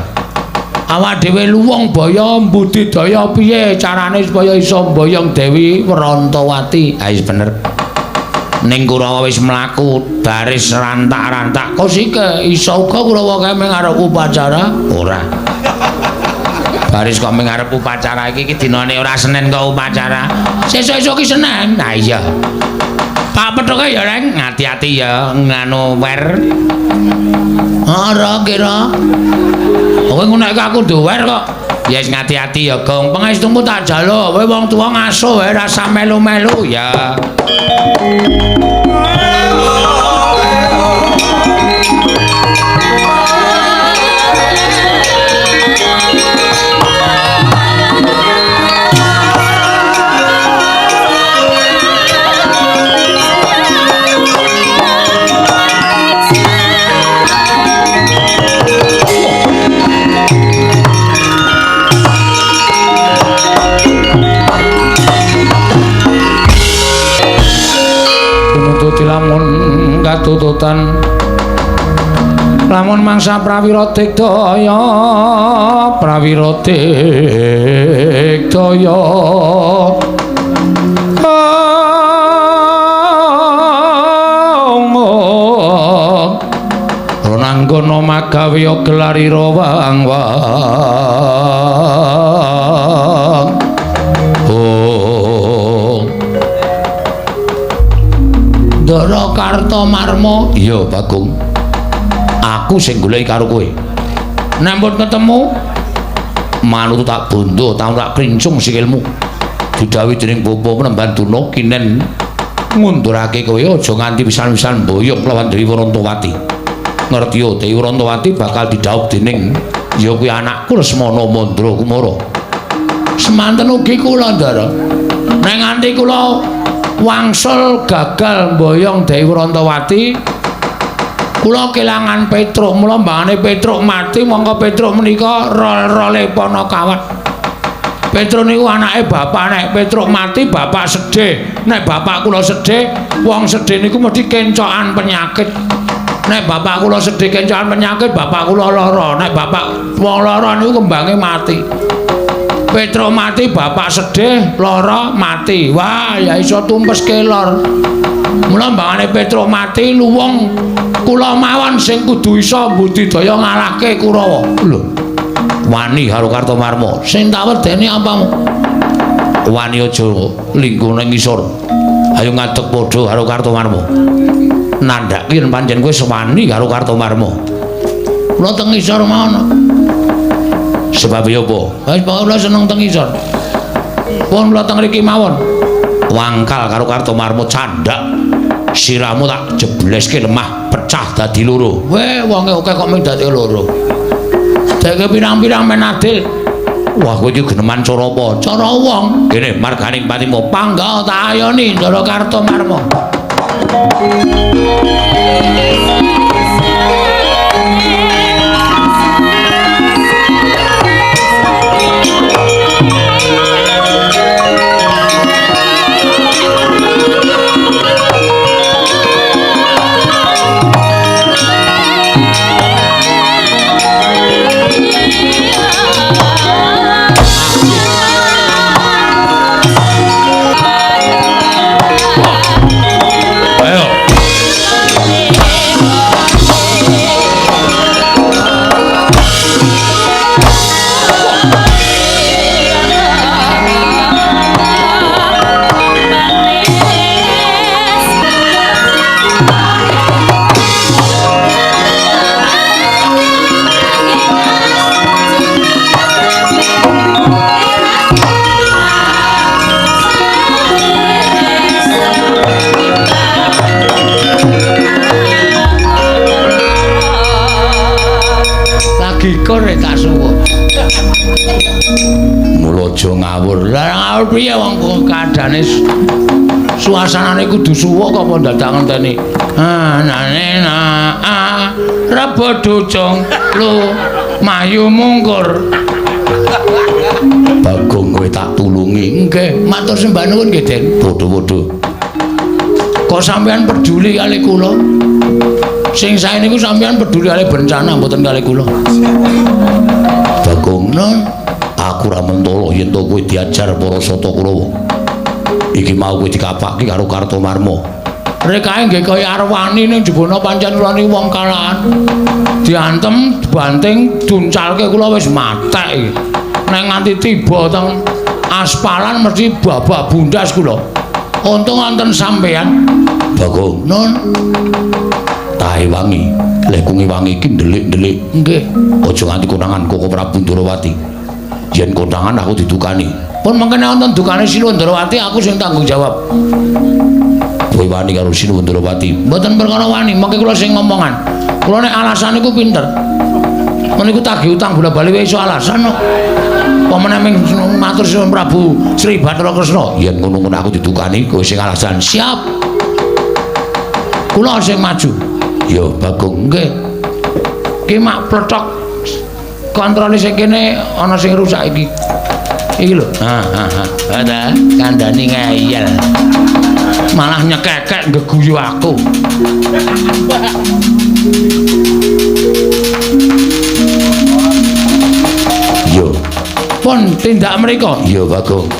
Awak dhewe luwung baya mbudidaya piye carane supaya iso mboyong Dewi Werantawati. Ha wis bener. Ning Kurawa wis mlaku baris rantak-rantak kosike iso uga Kurawa kae ngarep upacara ora. Baris kok ngarep upacara iki dinane ora Senin kok upacara. Sesuk-esuk ki Senin. Nah iya. Pak kethuke ya Reng, hati-hati ya nganu wer. Ora kira. Kowe ngono aku duwer kok. Ya wis ngati-ati ya, Gong. Pangestumu tak jaluk. Kowe wong tuwa ngasuh wae rasa melu-melu ya. Lamun katututan lamun mangsa prawira digdaya Rananggana magawe gelarira wang-wang Ndara Kartomarma. Iya, Bagong. Aku sing goleki karo kowe. Nek pun ketemu, manut tak bondo, tak krincung sikilmu. Didhawuhi dening Bapa Penemban Durna kinen ngundurake kowe aja nganti pisan-pisan mboyong lawan Dewi Wrantawati. Ngerti yo, Dewi Wrantawati bakal didhawuh dening ya kuwi anakku Lesmana Mandra Kumara. Semanten ugi kula, Ndara. Nek nganti kula wangsul gagal mboyong Dewi Wrantawati kula kelangan Petruk mula mbangane Petruk mati mongko Petruk menika rol-role Panakawat. Petruk niku anake bapak, nek Petruk mati bapak sedih, nek bapak kula sedih wong sedih niku mesti kencokan penyakit. Nek bapak kula sedih kencokan penyakit bapak kula lara, nek bapak wong lara niku kembange mati. Petruk mati bapak sedih lara mati, wah ya iso tumpes kelor. Mula mbangane Petruk mati luwung kula mawon sing kudu iso budidaya ngalahke Kurawa. Lho wani karo Kartomarma sing tak wedeni apamu? Wani aja lingkuh ning ngisor, ayo ngadeg padha karo Kartomarma. Nandhake yen pancen kowe sewani karo Kartomarma kula teng ngisor mawon. Sebab ya apa? Wis kula seneng teng ngisor. Pun kula teng mriki mawon. Wangkal karo Kartomarma candhak. Siramu tak jebleske lemah pecah dadi loro. Weh wonge akeh kok mung dadi loro. Deke pirang-pirang men adil. Wah kowe iki geneman cara apa? Cara wong. Kene marganing patimu pangga tak ayoni Ndara Kartomarma. Korek tak suwuk. Mula aja ngawur. Lah ngawur piye wong kadane suasanane kudu suwuk kok apa dadak ngenteni. Anane rebo ducung lu mayu mungkur. Bagong kowe tak tulungi. Nggih, matur sembah nuwun nggih, Den. Padha-padha. Kok sampean peduli kali kula? Sing sae niku sampean peduli kali bencana mboten kali kula. Bagong non, aku ra mentolo yen to kowe diajar para sata Kurawa. Iki mau kowe dikapake karo Kartomarma. Rek kae nggih kaya arwani ning jebana pancen kula niki wong kalahan. Diantem, banting, duncalke kula wis matek iki. Nek nganti tiba teng aspalan mesti babak bundas kula. Untung wonten sampean. Bagong, non. Tahe wangi, lekungi wangi iki ndelik-ndelik. Nggih. Aja nganti konangan Koko Prabu Ndrawati. Yen konangan aku didukani. Pun mangkene wonten dukane Sinuwun Ndrawati aku sing tanggung jawab. Kowe wani karo Sinuwun Ndrawati. Mboten perkara wani, mangke kula sing ngomongan. Kula nek alasan iku pinter. Meniku tagih utang bola-bali wae iso alasan kok. Pamane ming matur Sinuwun Prabu Sri Bathara Kresna. Yen ngono-ngono aku didukani kowe sing alasan. Siap. Kula sing maju. Ya Bagong nggih. Ki mak pletok kontrole sing kene ana sing rusak iki. Iki lho. Ada kandhani ngeyel. Malah nyekekek ngeguyu aku. Yo. Pun tindak mriko. Yo Bagong.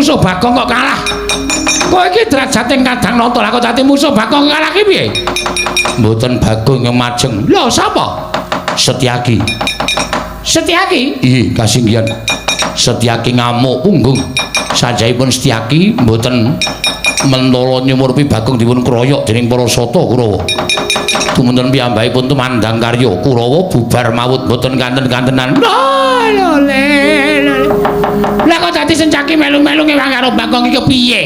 musuh Bagong kok kalah. Kowe iki derajating kadang nata lah kok dadi musuh Bagong kalah ki piye? Mboten Bagong yang majeng. Lho sapa? Setyaki. Setyaki? Iya kasinggihan. Setyaki ngamuk punggung. Sajaipun Setyaki mboten mentala nyumurpi Bagong dipun kroyok dening para sata Kurawa. Dumunten piyambakipun tumandang karya Kurawa bubar mawut mboten kanten-kantenan. Lho lah kok dadi Setyaki melu-melu ngewang karo Bagong iki piye?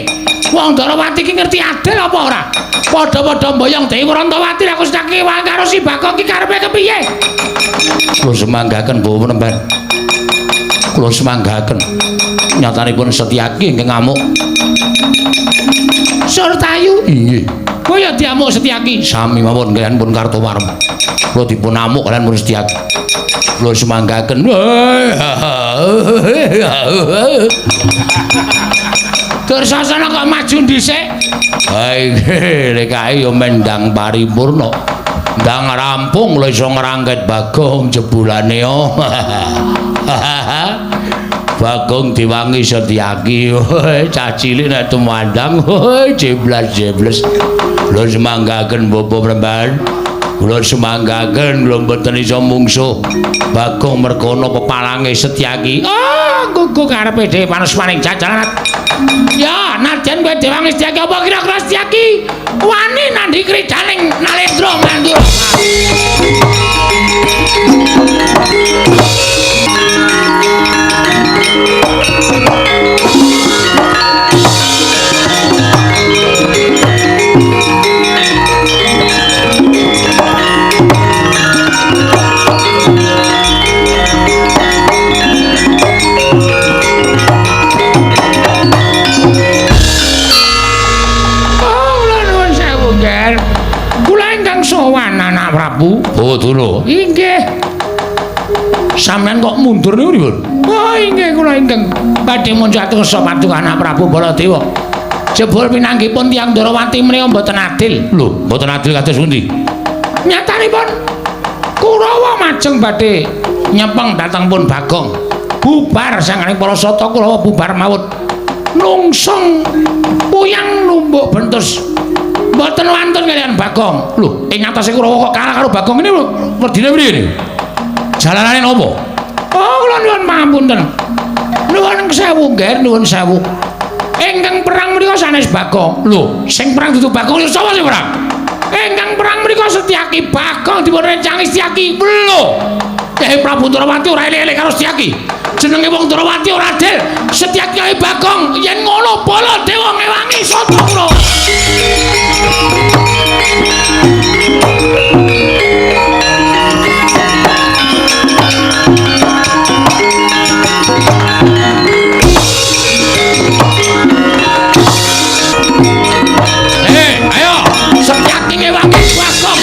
Wong Darawati iki ngerti adil apa ora? Padha-padha mboyong Dewi Rantawati lha kok Setyaki ngewang karo si Bagong iki karepe kepiye? Kula semanggaken bawa penemban. Kula semanggaken. Nyatanipun Setyaki ingkang ngamuk. Surtayu? Inggih. Kaya diamuk Setyaki. Sami mawon kaliyan pun Kartowarma. Kula dipun amuk kaliyan pun Setyaki. Kula semanggaken. Dursasana kok maju dhisik. Ha iki rekae yo mendang paripurna. Ndang rampung lho iso ngrangket Bagong jebulane yo. Bagong diwangi Setyaki. Cah cilik nek tumandang jeblas-jebles. Lho semanggaken bapa premban. Kula semanggaken kula mboten iso mungsuh Bagong merkono pepalange Setyaki. Oh, gugu karepe dhewe panas maning jajaran. Ya, nadyan kowe dewangi Setyaki apa kira-kira Setyaki wani nandhi kridaning Nalendra Mandura. Prabu Bathara. Inggih. Sampeyan kok mundur niku pripun? Oh, inggih kula ingkang badhe muncatos paduka anak Prabu Baladewa. Jebul pinanggipun tiyang Darawati menika mboten adil. Lho, mboten adil kados pundi? Nyatanipun Kurawa majeng badhe nyepeng dhateng pun Bagong. Bubar sangane para sata Kurawa bubar mawut. Nungsung puyang numbuk bentus. Mboten wantun kaliyan Bagong. Lho, ing atase Kurawa kok kalah karo Bagong ini wedine priye niku? Jalanane napa? Oh, kula nuwun pangapunten. Nuwun sewu, Nger, nuwun sewu. Ingkang perang menika sanes Bagong. Lho, sing perang dudu Bagong lho sapa sing perang? Ingkang perang menika Setyaki. Bagong dipun rencangi Setyaki. Lho. Prabu Darawati ora elek-elek karo Setyaki. Jenenge wong Darawati ora adil. Setyaki ae Bagong. Yen ngono Baladewa ngewangi sata kula. Ayo, Setyaki ngewangi Bagong.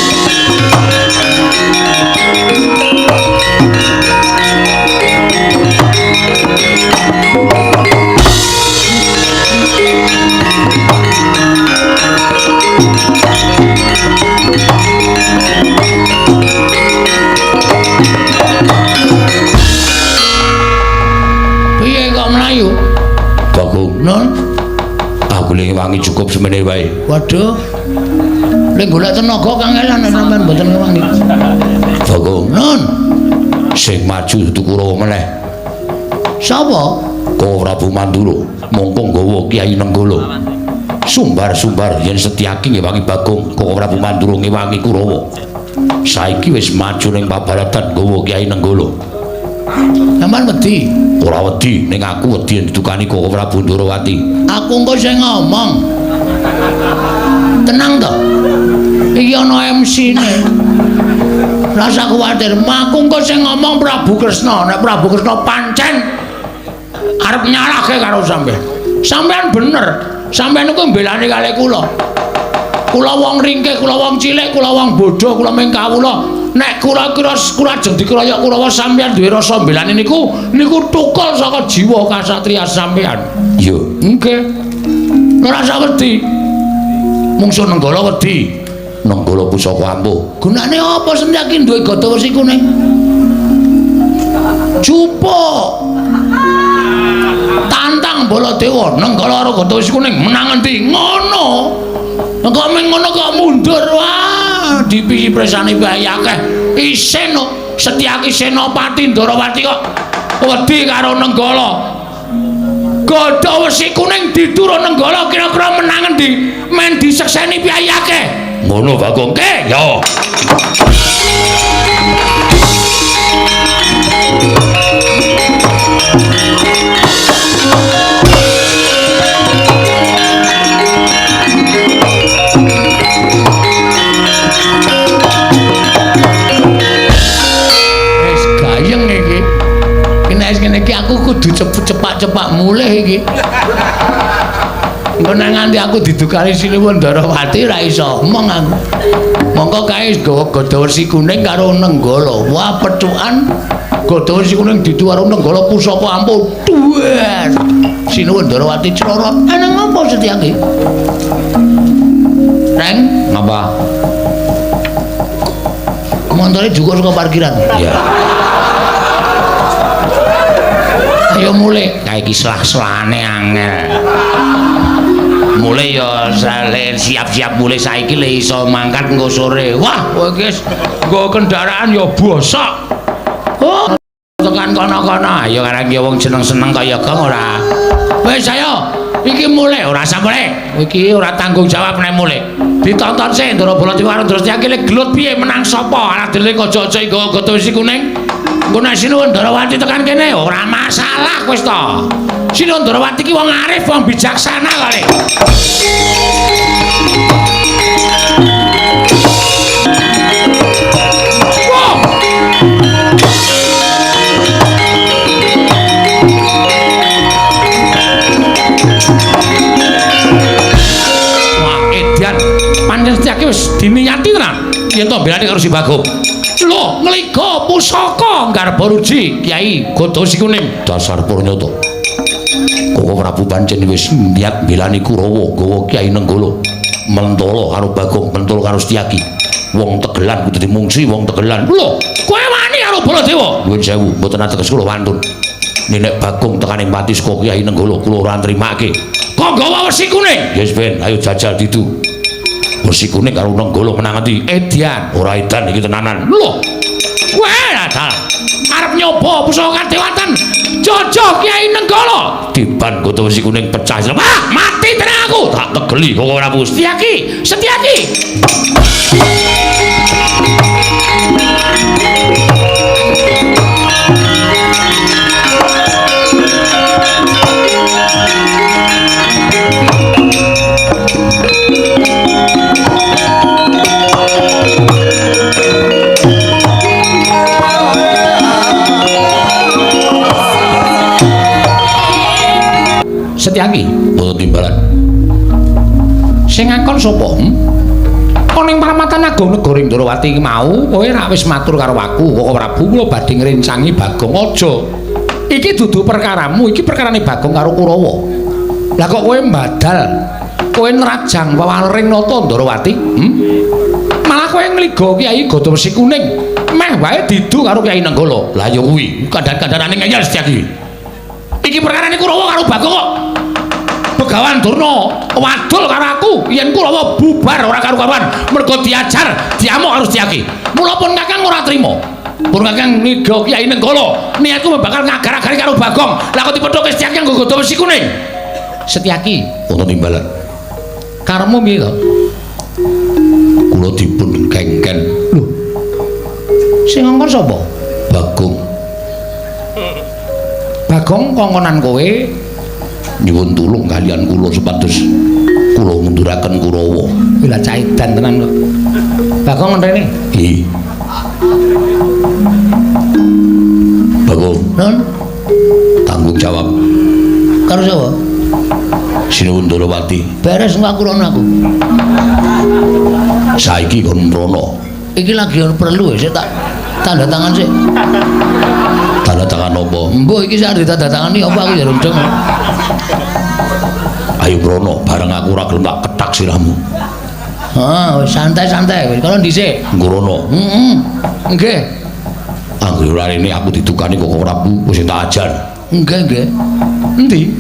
Non, aku lagi wangi cukup semene wae. Waduh, lagi golek tenaga kangelan sampean mboten ngewangi. Bagong, non, sing maju dudu Kurawa meneh. Sapa? Kowe Prabu Mandura, mongkong nggawa Kyai Nenggala. Sumbar-sumbar yen Setyaki ngewangi Bagong, kowe Prabu Mandura ngewangi Kurawa. Saiki wis maju ning pabaratan nggawa Kyai Nenggala. Sampeyan wedi? Ora wedi, ning aku wedi ditukani kok Prabu Darawati. Aku engko sing ngomong. Tenang to. Iki ana MC-ne. Rasa kuwatir, aku engko sing ngomong Prabu Kresna. Nek Prabu Kresna pancen arep nyalahke karo sampean. Sampean bener. Sampean iku mbelani kalih kula. Kula wong ringkih, kula wong cilik, kula wong bodho, kula mung kawula. Nek kula ajeng dikeroyok Kurawa sampeyan duwe rasa mbelani niku tukul saka jiwa kasatriya sampeyan. Iya, nggih. Ora usah wedi. Mungsuh Nenggala wedi. Nenggala pusaka ampuh. Gunane apa Setyaki duwe gada wesi kuning? Jupuk. Tantang Baladewa Nenggala karo Gatotkaca menang endi ngono kok meng ngono kok mundur wah dipisi presane bae akeh isin Setyaki Senopati Ndarawati kok wedi karo Nenggala Godha Wesi Kuning diturun Nenggala kira-kira menang endi men disekseni piye akeh ngono Bagong ke yo iki aku kudu cepat mulih iki. Engko nang nganti aku didukani Siliwangi Ndarawati ra iso omong aku. Monggo kae gawa Godha Wesi Kuning karo Nenggala. Wah pecukan Godha Wesi Kuning didu karo Nenggala pusaka ampun duwer. Siliwangi Ndarawati clorot. Ana ngopo Setyaki? Reng, ngapa? Montore juga saka parkiran. Iya. Ayo mulai kayak kislah-selane angel mulai ya siap-siap mulai saiki le iso mangkat engko sore wah kowe guys nggo kendaraan ya bosok oh tekan kono-kono ayo karek ya wong seneng-seneng kaya kang ora wis ayo iki mulai ora sampe iki ora tanggung jawab nek mulai ditonton sih Ndara Baladewa terus iki le gelut piye menang sapa ana dele aja-aja nggawa Godha Wesi Kuning engko nek Siliwangi Ndarawati tekan kene ora masalah wis to. Siliwangi Ndarawati ki wong arif, wong bijaksana kali. Wah, edian pancen Setyaki wis diniati tenan yen to belane karo si Bagong. Lho, ngliga pusaka Garba Ruji Kyai Godha Wesi Kuning dasar Purnyata. Koko Prabu pancen wis niat mbelani Kurawa gawa Kyai Nenggala. Mentala karo Bagong, mentala karo Setyaki. Wong Tegelan kudu dimungsi wong Tegelan. Lho, kowe wani karo Baladewa? Nuwun sewu, mboten ateges kula wantun. Nek Bagong tekane mati saka Kyai Nenggala kula ora nrimake. Kok gawa Wesi Kuning? Yes ben, ayo jajal ditu. Wesi Kuning karo Nenggala menang endi? Edian, ora edan iki tenanan. Lho. Kowe adal arep nyoba pusaka kadewatan Jaja Kyai Nenggala. Diban Godha Wesi Kuning pecah. Ah, mati tenan aku. Tak tegeli kok ora wis. Setyaki. Setyaki, boten timbalan. Sing ngakon sapa? Ana ing Paramatan Agung Negara Ndarawati iki mau, kowe ra wis matur karo aku, kok Prabu kula badhe ngrencangi Bagong aja. Iki dudu perkaramu, iki perkarane Bagong karo Kurawa. Lah kok kowe mbadal, kowe nrajang wewaring nata Ndarawati? Malah kowe ngliga Kyai Godha Wesi Kuning, meh wae didu karo Kyai Nenggala. Lah ya kuwi, kandhan-kandhanane ngeyel Setyaki. Iki perkarane Kurawa karo Bagong kok. Begawan Durna wadul karo aku yen Kurawa bubar ora karu-karuan mergo diajar diamuk karo Setyaki. Mula pun Kakang ora trima. Pun Kakang niga Kyai Nenggala niatku bakal ngagar-agari karo Bagong. Lah kok dipethoke Setyaki nggo Godha Wesi Kuning. Setyaki ana timbalan. Karemu piye to? Kula dipun kengken. Lho. Sing ngongkon sapa? Bagong. Bagong kongkonan kowe nyuwun tulung kalian kula supados kula ngunduraken Kurawa. Lha caidan tenan kok. Bagong ngrene? Nggih. Bagong. Non. Tanggung jawab. Karo sapa? Siliwangi Ndarawati. Beres ngakurono aku. Saiki kon mrono. Iki lagi perlu sik tak tanda tangan sik. Tanda tangan apa? Mbok iki sak ditanda tangani apa aku ya rendeng. Ayo Brono, bareng aku ora gelem tak ketak sirahmu. Heeh, santai-santai. Kalau dhisik. Nggrono. Nggih. Anggere rene aku ditukani kok Prabu wis tak ajar. Nggih. Endi?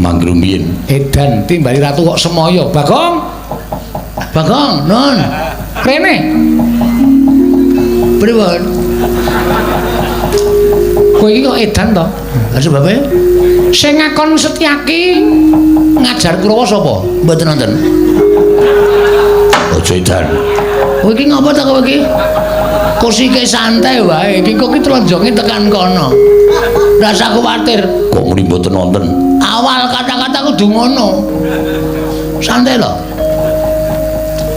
Mangrumbien. Edan timbali ratu kok semoyo. Bagong. Bagong, non. Rene. Pripun? Kowe iki kok edan to? Lah sebabe sing ngakon Setyaki ngajar Kurawa sapa? Mboten wonten. Aja edan. Kowe iki ngapa ta kowe iki? Kusike santai wae. Iki kok tlonjonge tekan kono. Ora usah kuwatir. Kok muni mboten wonten. Awal kata-kata kudu ngono. Santai lho.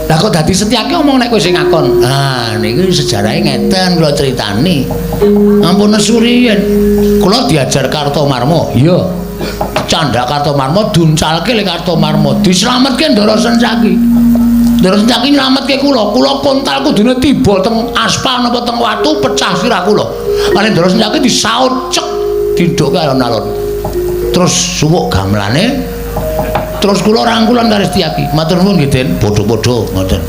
Lah kok dadi Setyaki omong nek kowe sing ngakon. Ah niku sejarahe ngeten kula critani. Ampun suriyen. Kula diajar Kartomarma. Iya. Candak Kartomarma duncalke le Kartomarma. Dislametke Ndara Setyaki. Ndara Setyaki nylametke kula. Kula kontal kudune tiba teng aspal napa teng watu pecah sirah kula. Kali Ndara Setyaki disaut cek diduk alon-alon. Terus suwuk gamelane terus kula rangkulan karo Setyaki. Matur nuwun nggih, Den. Padha-padha ngoten.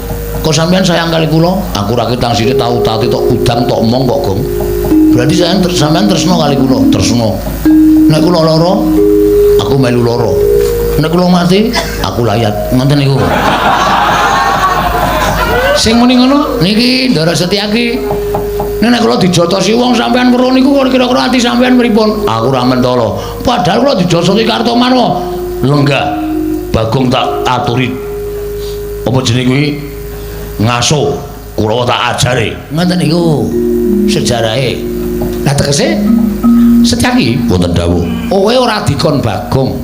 Kok sampean sayang kali kula? Aku ra ketang sithik tau tati tok udang tok omong kok, Gong. Berarti sampean tresno kali kula, tresno. Nek kula lara, aku melu lara. Nek kula mati, aku layat. Ngoten niku. Sing muni ngono niki Ndara Setyaki. Nek kula dijotosi wong sampean weruh niku kira-kira ati sampean pripun? Aku ra mentala. Padahal kula dijotosi Kartomarma. Lenggah. Bagong tak aturi. Apa jenenge kuwi? Ngaso. Kurawa tak ajare. Ngoten niku sejarahe. Lah tegese Setyaki mboten dawuh. Kowe ora dikon Bagong.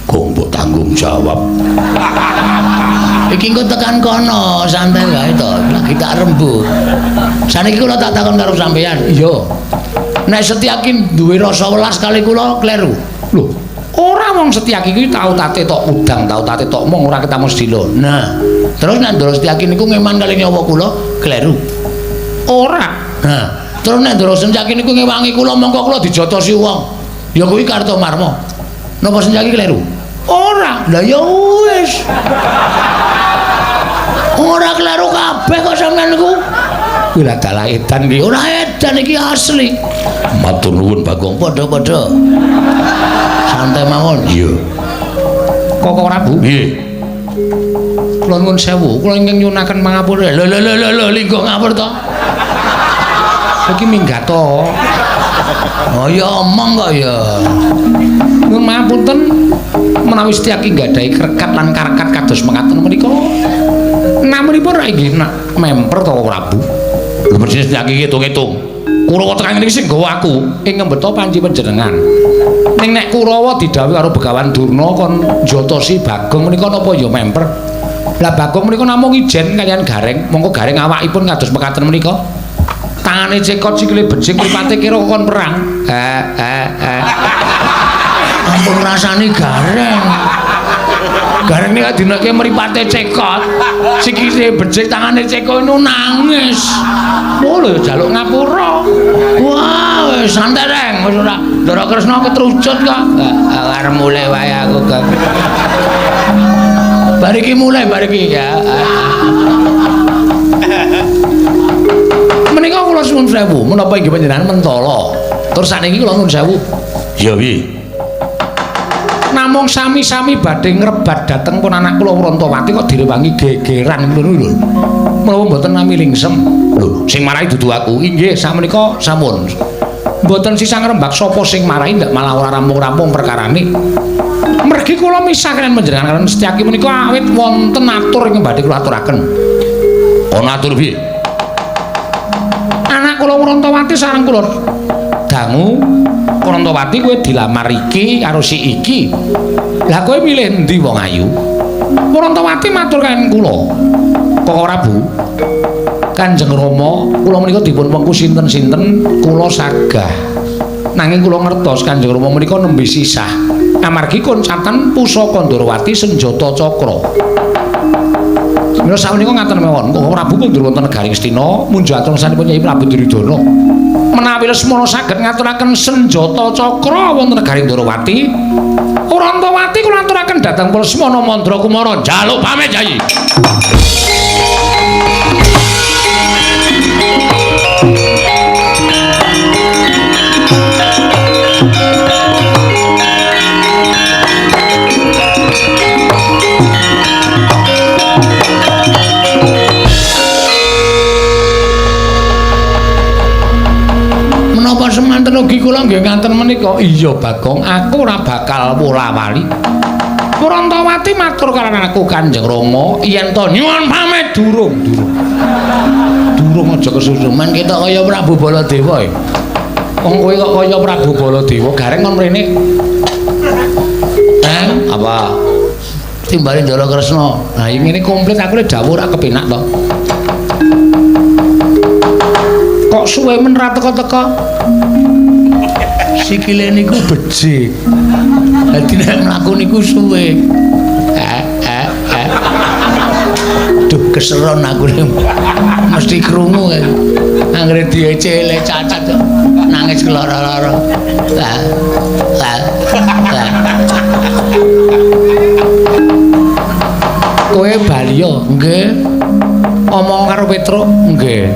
Gong mbok tanggung jawab. Iki engko tekan kono, santai wae to. Lagi tak rembug. Saniki kula tak takon karo sampean. Iya. Nek Setyaki duwe rasa welas kali kula kleru. Lho, ora wong Setyaki kuwi tau tate tok udang, tau tate tok mong ora ketemu sedilo. Nah, terus nek Ndara Setyaki niku ngeman kali nyawa kula kleru. Ora. Nah, terus nek Ndara Setyaki niku ngewangi kula mongko kula dijotosi wong. Ya kuwi Kartomarma. Napa Setyaki kleru? Ora. Lah ya wis. Ora kleru kabeh kok sampean niku. Kuwi lak dalah edan iki. Ora edan iki asli. Matur nuwun Bagong, padha-padha. Santai mawon. Iya. Kok ora Bu? Nggih. Kula nuwun sewu, kula ingkang nyunaken pangapura. Lho linggo ngapur to. Iki minggat to. Oh ya omong kok ya. Nuwun mapunten menawi Setyaki nggadahi krekat lan karkat kados mekaten menika. Namunipun ra inggih memper to Prabu. Lho mesti Setyaki ngitung-ngitung. Kurawa tekan iki sing nggawa aku ing ngembeta panci panjenengan. Ning nek Kurawa didhawuhi karo Begawan Durna kon njotosi Bagong menika napa ya memper. Lah Bagong menika namung ijen kaliyan Gareng, mongko Gareng awakipun kados mekaten menika. Tangane cekot sikile becik mripate kira kon perang. Ampun rasane Gareng. Gareng nek dinake mripate cekot, sikile becik tangane cekot itu nangis. Oh lho jaluk ngapura. Wah, wis santai reng, wis ora Ndara Kresna ketrucut kok. Arep mulai wae aku kok. Bariki mulai bariki ya. Menika kula suwun sewu, menapa inggih panjenengan mentala. Terus saniki kula nuwun sewu. Ya piye? Namung sami-sami badhe ngrebat dhateng pun anak kula Wrantawati kok direwangi gegeran ngono lho. Menapa mboten nami lingsem. Lho, sing marahi dudu aku. Inggih, sakmenika sampun. Mboten sisa ngrembak sapa sing marahi ndak malah ora rampung-rampung perkarane. Mergi kula misah kaliyan panjenengan kaliyan Setyaki menika awit wonten atur ingkang badhe kula aturaken. Ana atur piye? Anak kula Wrantawati sareng kula dangu Wrantawati kowe dilamar iki karo si iki. Lah kowe milih endi wong ayu? Wrantawati matur kan kula. Kok ora Bu? Kanjeng Rama, kula menika dipun wengku sinten-sinten kula sagah. Nanging kula ngertos Kanjeng Rama menika nembe sisah. Amargi koncatan pusaka Ndarawati senjata cakra. Mila sapunika ngaten mawon, kok Prabu kundur wonten negaring Astina, munjuk atur sanipun Nyai Prabu Duryudana. Menawi Lesmana saged ngaturaken senjata cakra wonten negaring Ndarawati, Wrantawati kula aturaken dhateng Lesmana Mandrakumara. Njaluk pamit Nyai. kula nggih ngaten menika. Iya Bagong, aku ora bakal wola-wali. Wurantawati matur karo aku Kanjeng Rama, yen to nyuwun pamit durung. Durung aja kesusuman kita kaya Prabu Baladewa. Wong kowe kok kaya Prabu Baladewa, gareng kon mrene. Apa? Timbale Ndara Kresna. Nah, ngene komplit aku le dawuh ora kepenak to. Kok suwe men ra teka-teka? Sikile niku becik. Dadi nek mlaku niku suwe. Duh keseron aku mesti krungu anggere diecele cacat nangis keloro-loro. Kowe bali yo nggih. Omong karo Petruk nggih.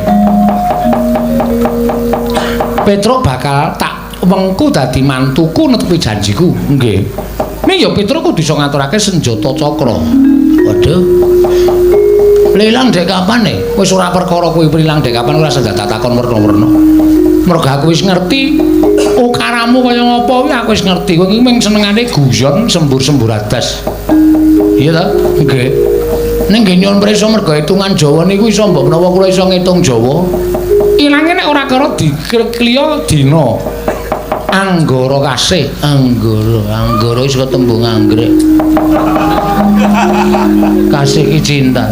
Petruk bakal tak wengku dadi mantuku netepi janjiku nggih. Ning ya Petruk kudu iso ngaturake senjata cakra. Waduh. Lilang dek kapan wis ora perkara kuwi prilang dek kapan ora senjata takon werna-werna. Mergo aku wis ngerti ukaramu kaya ngapa kuwi aku wis ngerti. Kowe iki mung senengane guyon sembur-sembur adas. Iya ta? Nggih. Ning nggih nyuwun prisa mergo hitungan Jawa niku iso mbok menawa kula iso ngitung Jawa. Ilange nek ora karo dikliya dina. Anggara kasih, anggara wis ketembung anggrek. Kasih ki cinta.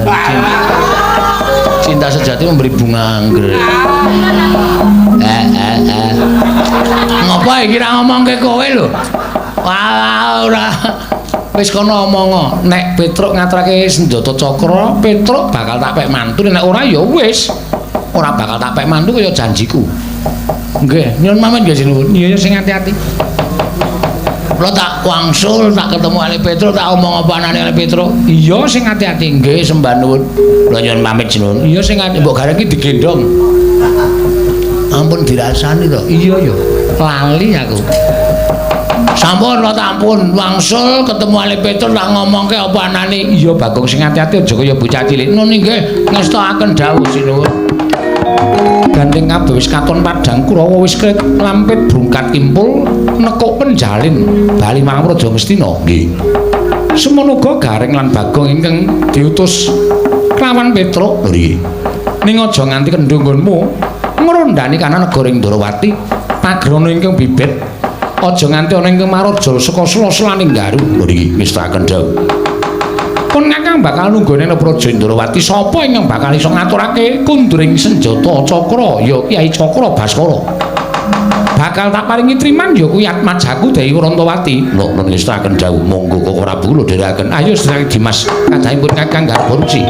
Cinta sejati memberi bunga anggrek. Ngopo iki ra ngomongke kowe lho? Wah, ora. Wis kono omong. Nek Petruk ngaturake senjata cakra, Petruk bakal tak pek mantu, nek ora ya wis. Ora bakal tak pek mantu kaya janjiku. Nggih, nyuwun pamit nggih sinuwun. Iya sing ati-ati. Kula tak wangsul, tak ketemu Ali Petruk, tak omong apa anane Ali Petruk. Iya sing ati-ati. Nggih, sembah nuwun. Kula nyuwun pamit sinuwun. Iya sing ati, mbok gareng iki digendong. Ampun dirasani to. Iya ya. Lali aku. Sampun lho tak ampun wangsul ketemu Ali Petruk tak ngomongke apa anane. Iya Bagong sing ati-ati aja kaya bocah cilik. Nun nggih ngestakaken dawuh sinuwun. Gandeng kabeh wis katon padhang Kurawa wis lampit brungkat kimpul nekuk penjalin bali marang Praja Ngastina nggih. Semono uga Gareng lan Bagong ingkang diutus kelawan Petruk nggih. Ning aja nganti kendho nggonmu ngrondani kana negara Ndrawati pagrana ingkang bibit. Aja nganti ana ingkang marajal saka sela-selaning Garu nggih wis tak kendhau. Pun Kakang bakal nunggone Praja Ndrawati sapa ingkang bakal iso ngaturake kunduring senjata cakra ya Kyai Cakra Baskara. Bakal tak paringi triman ya kuwi Atmajaku Dewi Wurantawati. Lho men ngestaken dawuh monggo kok ora bulo dherekaken. Ayo sedherek Dimas kadhahipun Kakang Garbaruci.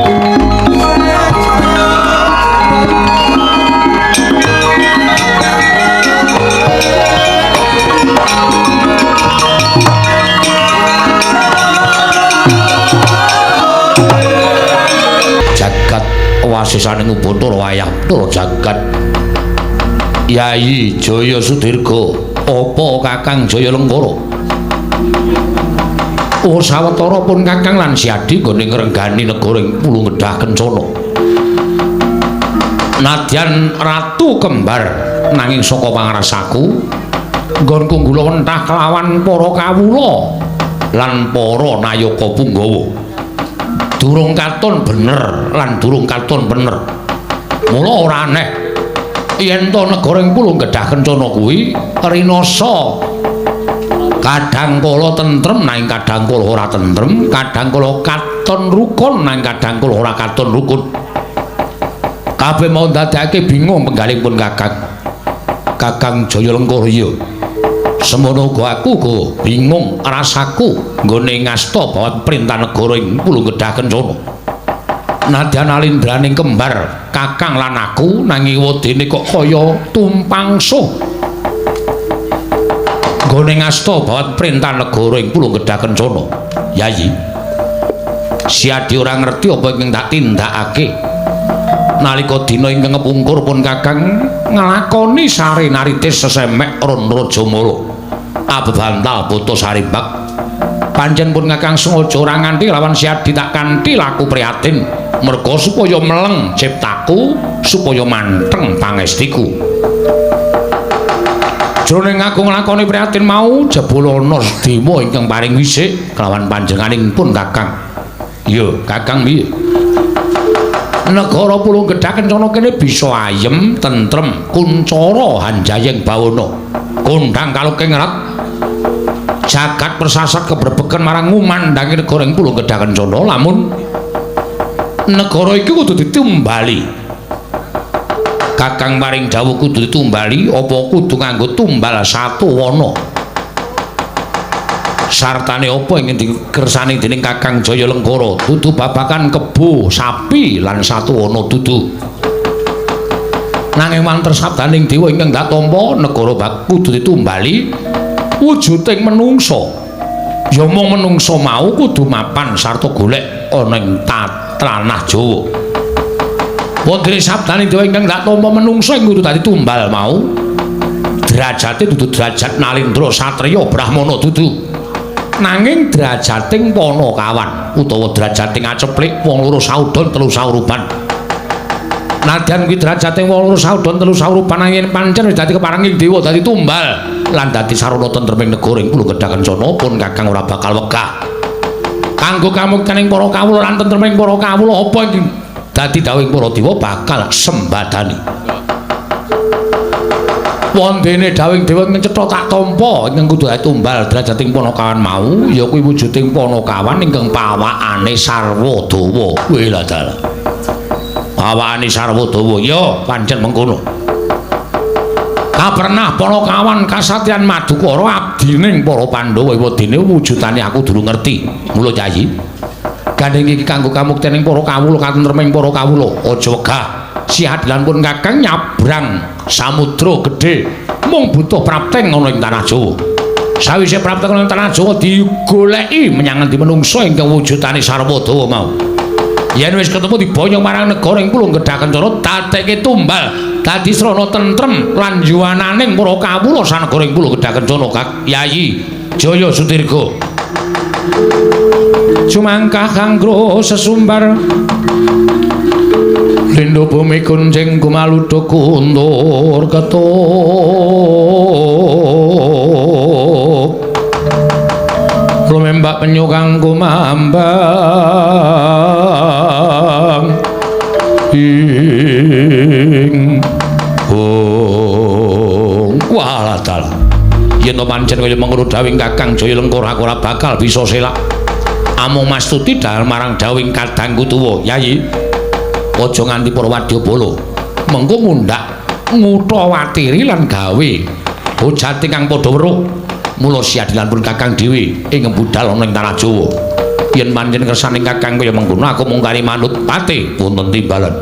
Wasisaning Ubatara wayah tur jagat Yai Jaya Sudirga apa Kakang Jaya Lengkara sawetara pun Kakang lan Siadi nggone ngrenggani negara ing Pulau Ngedah Kencana nadyan ratu kembar nanging saka pangrasaku nggonku nggula wentah kelawan para kawula lan para nayaka punggawa durung katon bener lan durung katon bener. Mula ora aneh yen to negara ing Pulau Ngedah Kencana kuwi rinasa kadang kala tentrem nanging kadang kala ora tentrem, kadang kala katon rukun nanging kadang kala ora katon rukun. Kabeh mau ndadekake bingung penggalipun Kakang Jaya Lengkara iya. Semono uga aku go bingung rasaku nggone ngasta bawat perintah negara ing Pulau Ngedah Kencana. Nadyan alindraning kembar Kakang lan aku nanging wedine kok kaya tumpang suh. Nggone ngasta bawat perintah negara ing Pulau Ngedah Kencana. Yayi. Siadi ora ngerti apa ingkang tak tindakake. Nalika dina ingkang ngepungkur pun Kakang nglakoni sare naritis sesemek ron Rajamala. Abebantal putus Sarimbak pancen pun Kakang sengaja ora nganti lawan Siadi tak kanthi laku prihatin merga supaya meleng ciptaku supaya manteng pangestiku Jroning aku nglakoni prihatin mau jebul ana sedema ingkang paring wisik kelawan panjenenganipun Kakang. Yo, Kakang piye? Negara Pulung Gedhah Kencana kene bisa ayem, tentrem, kuncara hanjayeng bawana. Kondhang kaluking erat. Jagat persasat keberbeken marang ngumandhangi negara ing Pulung Gedhah Kencana lamun negara iki kudu ditumbali. Kakang paring dawuh kudu ditumbali apa kudu nganggo tumbal Satuwana. Sartane apa ingin dikersani dening Kakang Jaya Lenggara dudu babakan kebo sapi lan Satuwana dudu. Nanging manter sabdaning dewa ingkang dak tampa negara kudu ditumbali wujuding menungsa. Ya mung menungsa mau kudu mapan sarta golek ana ing tanah Jawa. Wondene sabdane dewa ingkang dak tampa menungsa ing kudu dadi tumbal mau. Derajate dudu derajat Nalindra Satriya Brahmana dudu. Nanging derajating Panakawan utawa derajating aceplik wong loro saudon telu saurupan. Nadyan kuwi derajating wong loro saudon telu saurupan nanging pancen wis dadi keparenging dewa dadi tumbal lan dadi sarana tentreming negara ing Pulung Gedhah Kencana pun Kakang ora bakal wegah. Kanggo kamuktaning para kawula lan tentreming para kawula apa iki dadi dawuhing para dewa bakal sembadani. Wondene dawuhing dewa ing cetha tak tampa ingkang kudu tumbal derajating Panakawan mau ya kuwi wujuding Panakawan ingkang pawakane sarwa dawa. Kuwi lha dalah. Pawakane sarwa dawa ya pancen mengkono. Kapernah Panakawan kasatyan Madukara abdining para Pandhawa wedine wujudane aku durung ngerti. Mula Yayi gandeng iki kanggo kamuktening para kawula katentreming para kawula aja wegah. Siadilan pun Kakang nyabrang samudra gedhe mung butuh prapteng ana ing tanah Jawa. Sawise prapteng ana ing tanah Jawa digoleki menyang endi menungsa ingkang wujudane sarwa dawa mau. Yen wis ketemu dibonyong marang negara ing Pulung Gedhah Kencana dadekke tumbal dadi srana tentrem lan yuwananing para kawula sanegara ing Pulung Gedhah Kencana. Yayi Jaya Sudirga Cumangkah kanggo sesumbar Lindho bumi kunjing kumaludha kundur ketuk lumembak penyu kang kumambang ing waladal yen pancen kaya mengkono dawuhing Kakang Jaya Lenggara aku ora bakal bisa selak amung mastuti dalem marang dawuhing kadangku tuwa. Yayi aja nganti para wadyabala mengko mundhak ngutawatiri lan gawe hojate kang padha weruh. Mula siadilan pun Kakang dhewe ing budal ana ing tanah Jawa. Yen pancen kersaning Kakang kaya mengkono aku mung kari manut pate wonten timbalan.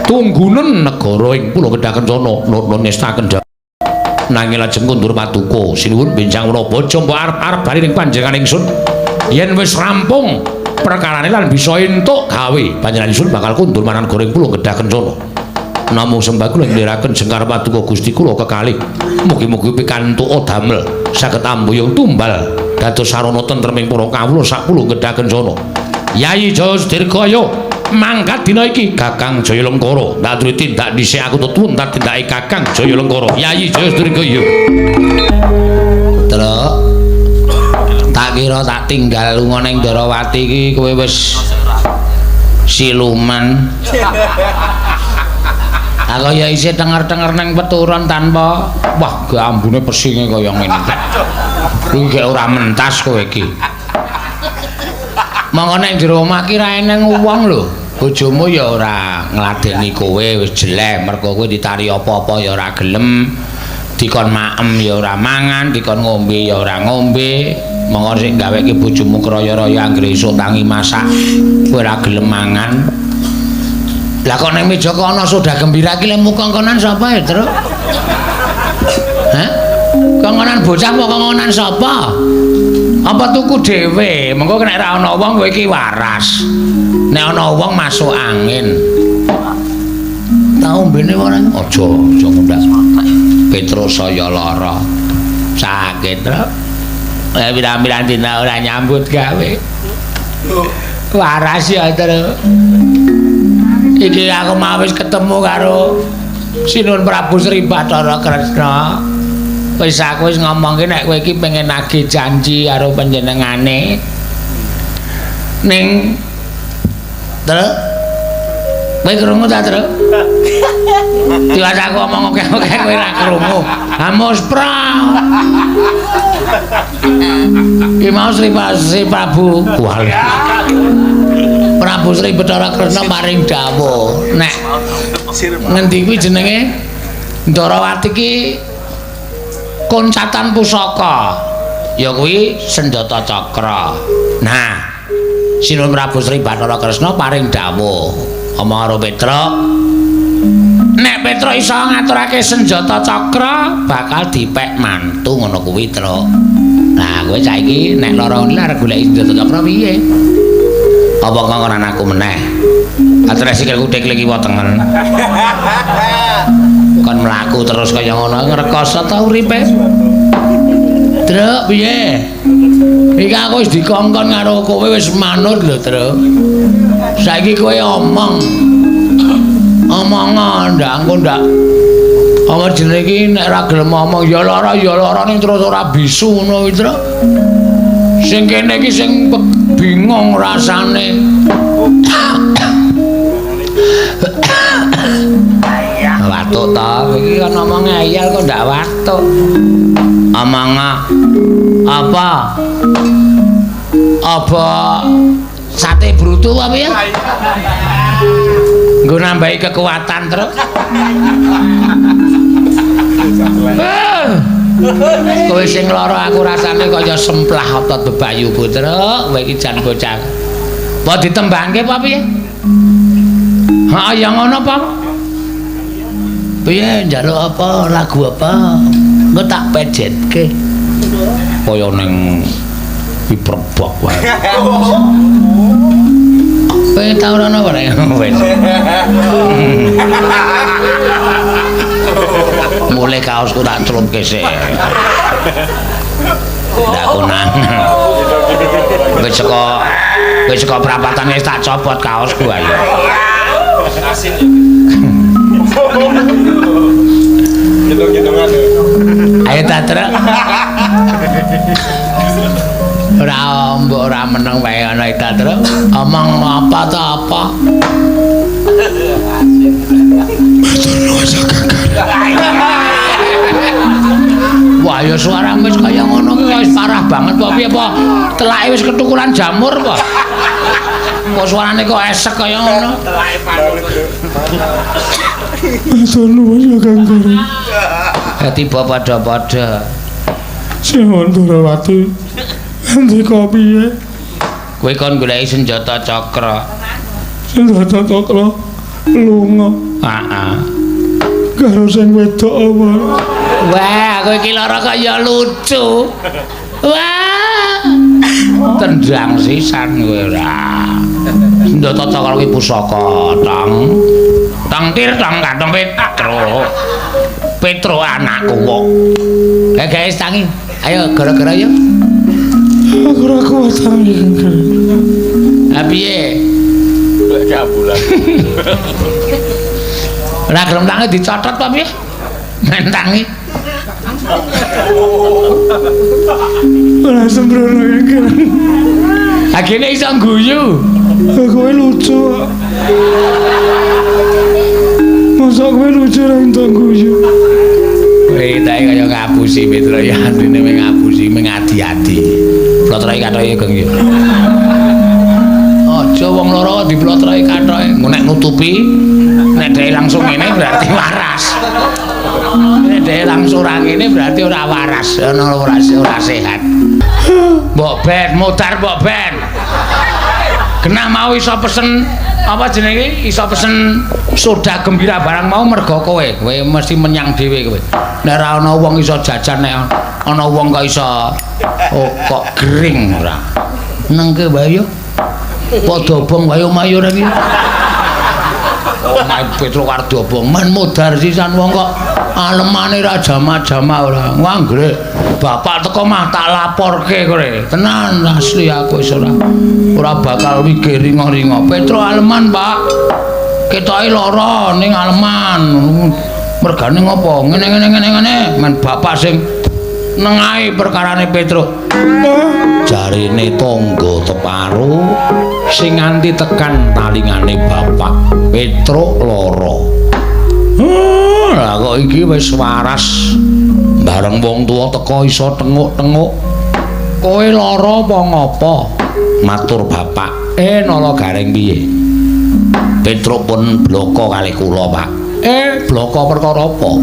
Tunggunen negara ing Pulung Gedhah Kencana nuwun ngestaken nanging lajeng kundur paduka sinuwun benjang Wrabaja mbok arep-arep bali ning panjenengan ingsun. Yen wis rampung perkarane lan bisa entuk gawe panjenenganipun bakal kundur marang goreng Pulung Gedhah Kencana. Namung sembah kula ngliraken Jengkar Paduka Gusti kula kekalih. Mugi-mugi pikantuk damel saged ambuyung tumbal dados sarana tentreming para kawula sak Pulung Gedhah Kencana. Yayi Jaya Sudirga mangkat dina iki Kakang Jaya Lenggara ndaturi tindak dhisik aku tuwun tak tindake Kakang Jaya Lenggara. Yayi Jaya Sudirga yo. Truk tak kira tak tinggal lunga ning Darawati iki kowe wis siluman. Aku ya isih tenger-tenger ning peturon tanpa wah ambune pesinge kaya ngene. Kuwi gek ora mentas kowe iki. Monggo ning jero omah ki ra eneng wong lho. Bojomu ya ora ngladeni kowe wis jelek mergo kowe ditari apa-apa ya ora gelem. Dikon maem ya ora mangan, dikon ngombe ya ora ngombe. Monggo sik gaweke bojomu kraya-raya anggere esuk tangi masak kowe ora gelem mangan. Lah kok ning meja kono soda gembira ki lemu kongkonan sapa ya, Tru? Hah? Kongkonan bocah apa kongkonan sapa? Apa tuku dhewe? Mengko nek ra ana wong kowe iki waras. Nek ana wong masuk angin. Tau mbene ora? Aja ngundang. Petrus saya lara. Sakit, Tru. Pirang-pirang dina ora nyambut gawe. Waras ya, Tru. Iki aku mau wis ketemu karo Sinuwun Prabu Sri Bathara Kresna. Wis aku wis ngomongke nek kowe iki pengen nagih janji karo panjenengane. Ning Truk. Kowe krungu ta, Truk? Tiwas aku ngomong oke-oke kowe ora krungu. Hamus pra. Ki mau Sri Prabu Prabu Sri Bathara Kresna maring dawuh nek ngendi kuwi jenenge Ndarawati ki koncatan pusaka ya kuwi senjata cakra. Nah, Sinuwun Prabu Sri Bathara Kresna paring dawuh omong karo Petruk nek Petruk iso ngaturake senjata cakra bakal dipek mantu ngono kuwi, Truk. Nah, kowe saiki nek lara ngene arep golek senjata cakra piye? Apa ngongkon aku meneh? Atur sikilku tek iki wetenge. Kon mlaku terus kaya ngono ngrekoso ta uripe? Truk piye? Iki aku wis dikongkon karo kowe wis manut lho, Truk. Saiki kowe omong. Omongan ndak engko ndak. Apa jenenge iki nek ora gelem omong ya lara ning terus ora bisu ngono kuwi, Truk. Sing kene iki sing bingung rasane. Watuk ta, iki kan omong ngeyel kok ndak watuk. Omong apa? Apa sate brutu apa ya? Nggo nambahi kekuatan, Truk. Kowe sing lara aku rasane kaya semplah otot bebayuku, Truk. Kowe iki jan bocah. Apa ditembangke apa piye? Ha, ya ngono apa? Piye njaluk apa? Lagu apa? Engko tak pejetke. Kaya ning Piperbak wae. Kowe tau ora apa nek wis. Mulai kaosku tak celupke sik. Ndak kunang. Wis saka prapatan wis tak copot kaosku ayo. Ayo ta, Truk. Ora mbok ora meneng wae ana ta, Truk. Omong apa ta apa? Wah, ya suaramu wis kaya ngono ki wis parah banget apa piye apa? Telake wis ketukuran jamur apa? Kok suarane kok esek kaya ngono? Telake panut. Matur nuwun ya Kang Guru. Tiba padha-padha. Sinuwun Ndarawati. Ndika piye? Kowe kon goleki senjata cakra. Senjata cakra lunga. Heeh. Karo sing wedok apa? Wah, kowe iki lara kaya lucu. Wah. Tendang sisan kowe ora. Senjata cakra kuwi pusaka, Tang. Tangtir tang katong Petro anakku kok. Guys tangi. Ayo gara-gara ya. Aku ora kuat tangi. Ha piye? Lek kabulan. Ora gelem tangi dicotot apa piye? Men tangi. Ora sembrono iki. Agene iso guyu. Kowe lucu. Masa kowe lucu ra entuk guyu. Kowe tak kaya ngapusi Petro ya atine ngapusi ngadi-adi. Plotroke kathoke Geng ya. Aja wong loro diplotroke kathoke nek nutupi nek dhewe langsung ngene berarti waras. Nek dhewe langsung ora ngene berarti ora waras, ora sehat. Mbok Ben, modar Mbok Ben. Kena mau iso pesen apa jenenge iso pesen soda gembira barang mau mergo kowe mesti menyang dhewe kowe. Nek ora ana wong iso jajan nek ana wong kok iso kok gering ora. Nengke wae yo. Padha obong wae omahe ora iki. Omahe Petro Kardo obong men modar sisan wong kok alemane ra jama-jama ora. Nganggre bapak teko mah tak laporke kowe. Tenan asli aku wis ora bakal mikir ringo-ringo. Petro aleman, Pak. Ketoke lara ning aleman. Mergane ngopo? Ngene men bapak sing nengahi perkarane Petruk. Jarine tangga teparo sing nganti tekan talingane bapak Petruk lara. Lah kok iki wis waras. Bareng wong tuwa teka iso tenguk-tenguk. Kowe lara apa ngopo? Matur bapak. Nala Gareng piye? Petruk pun bloko kalih kula, Pak. Bloko perkara apa?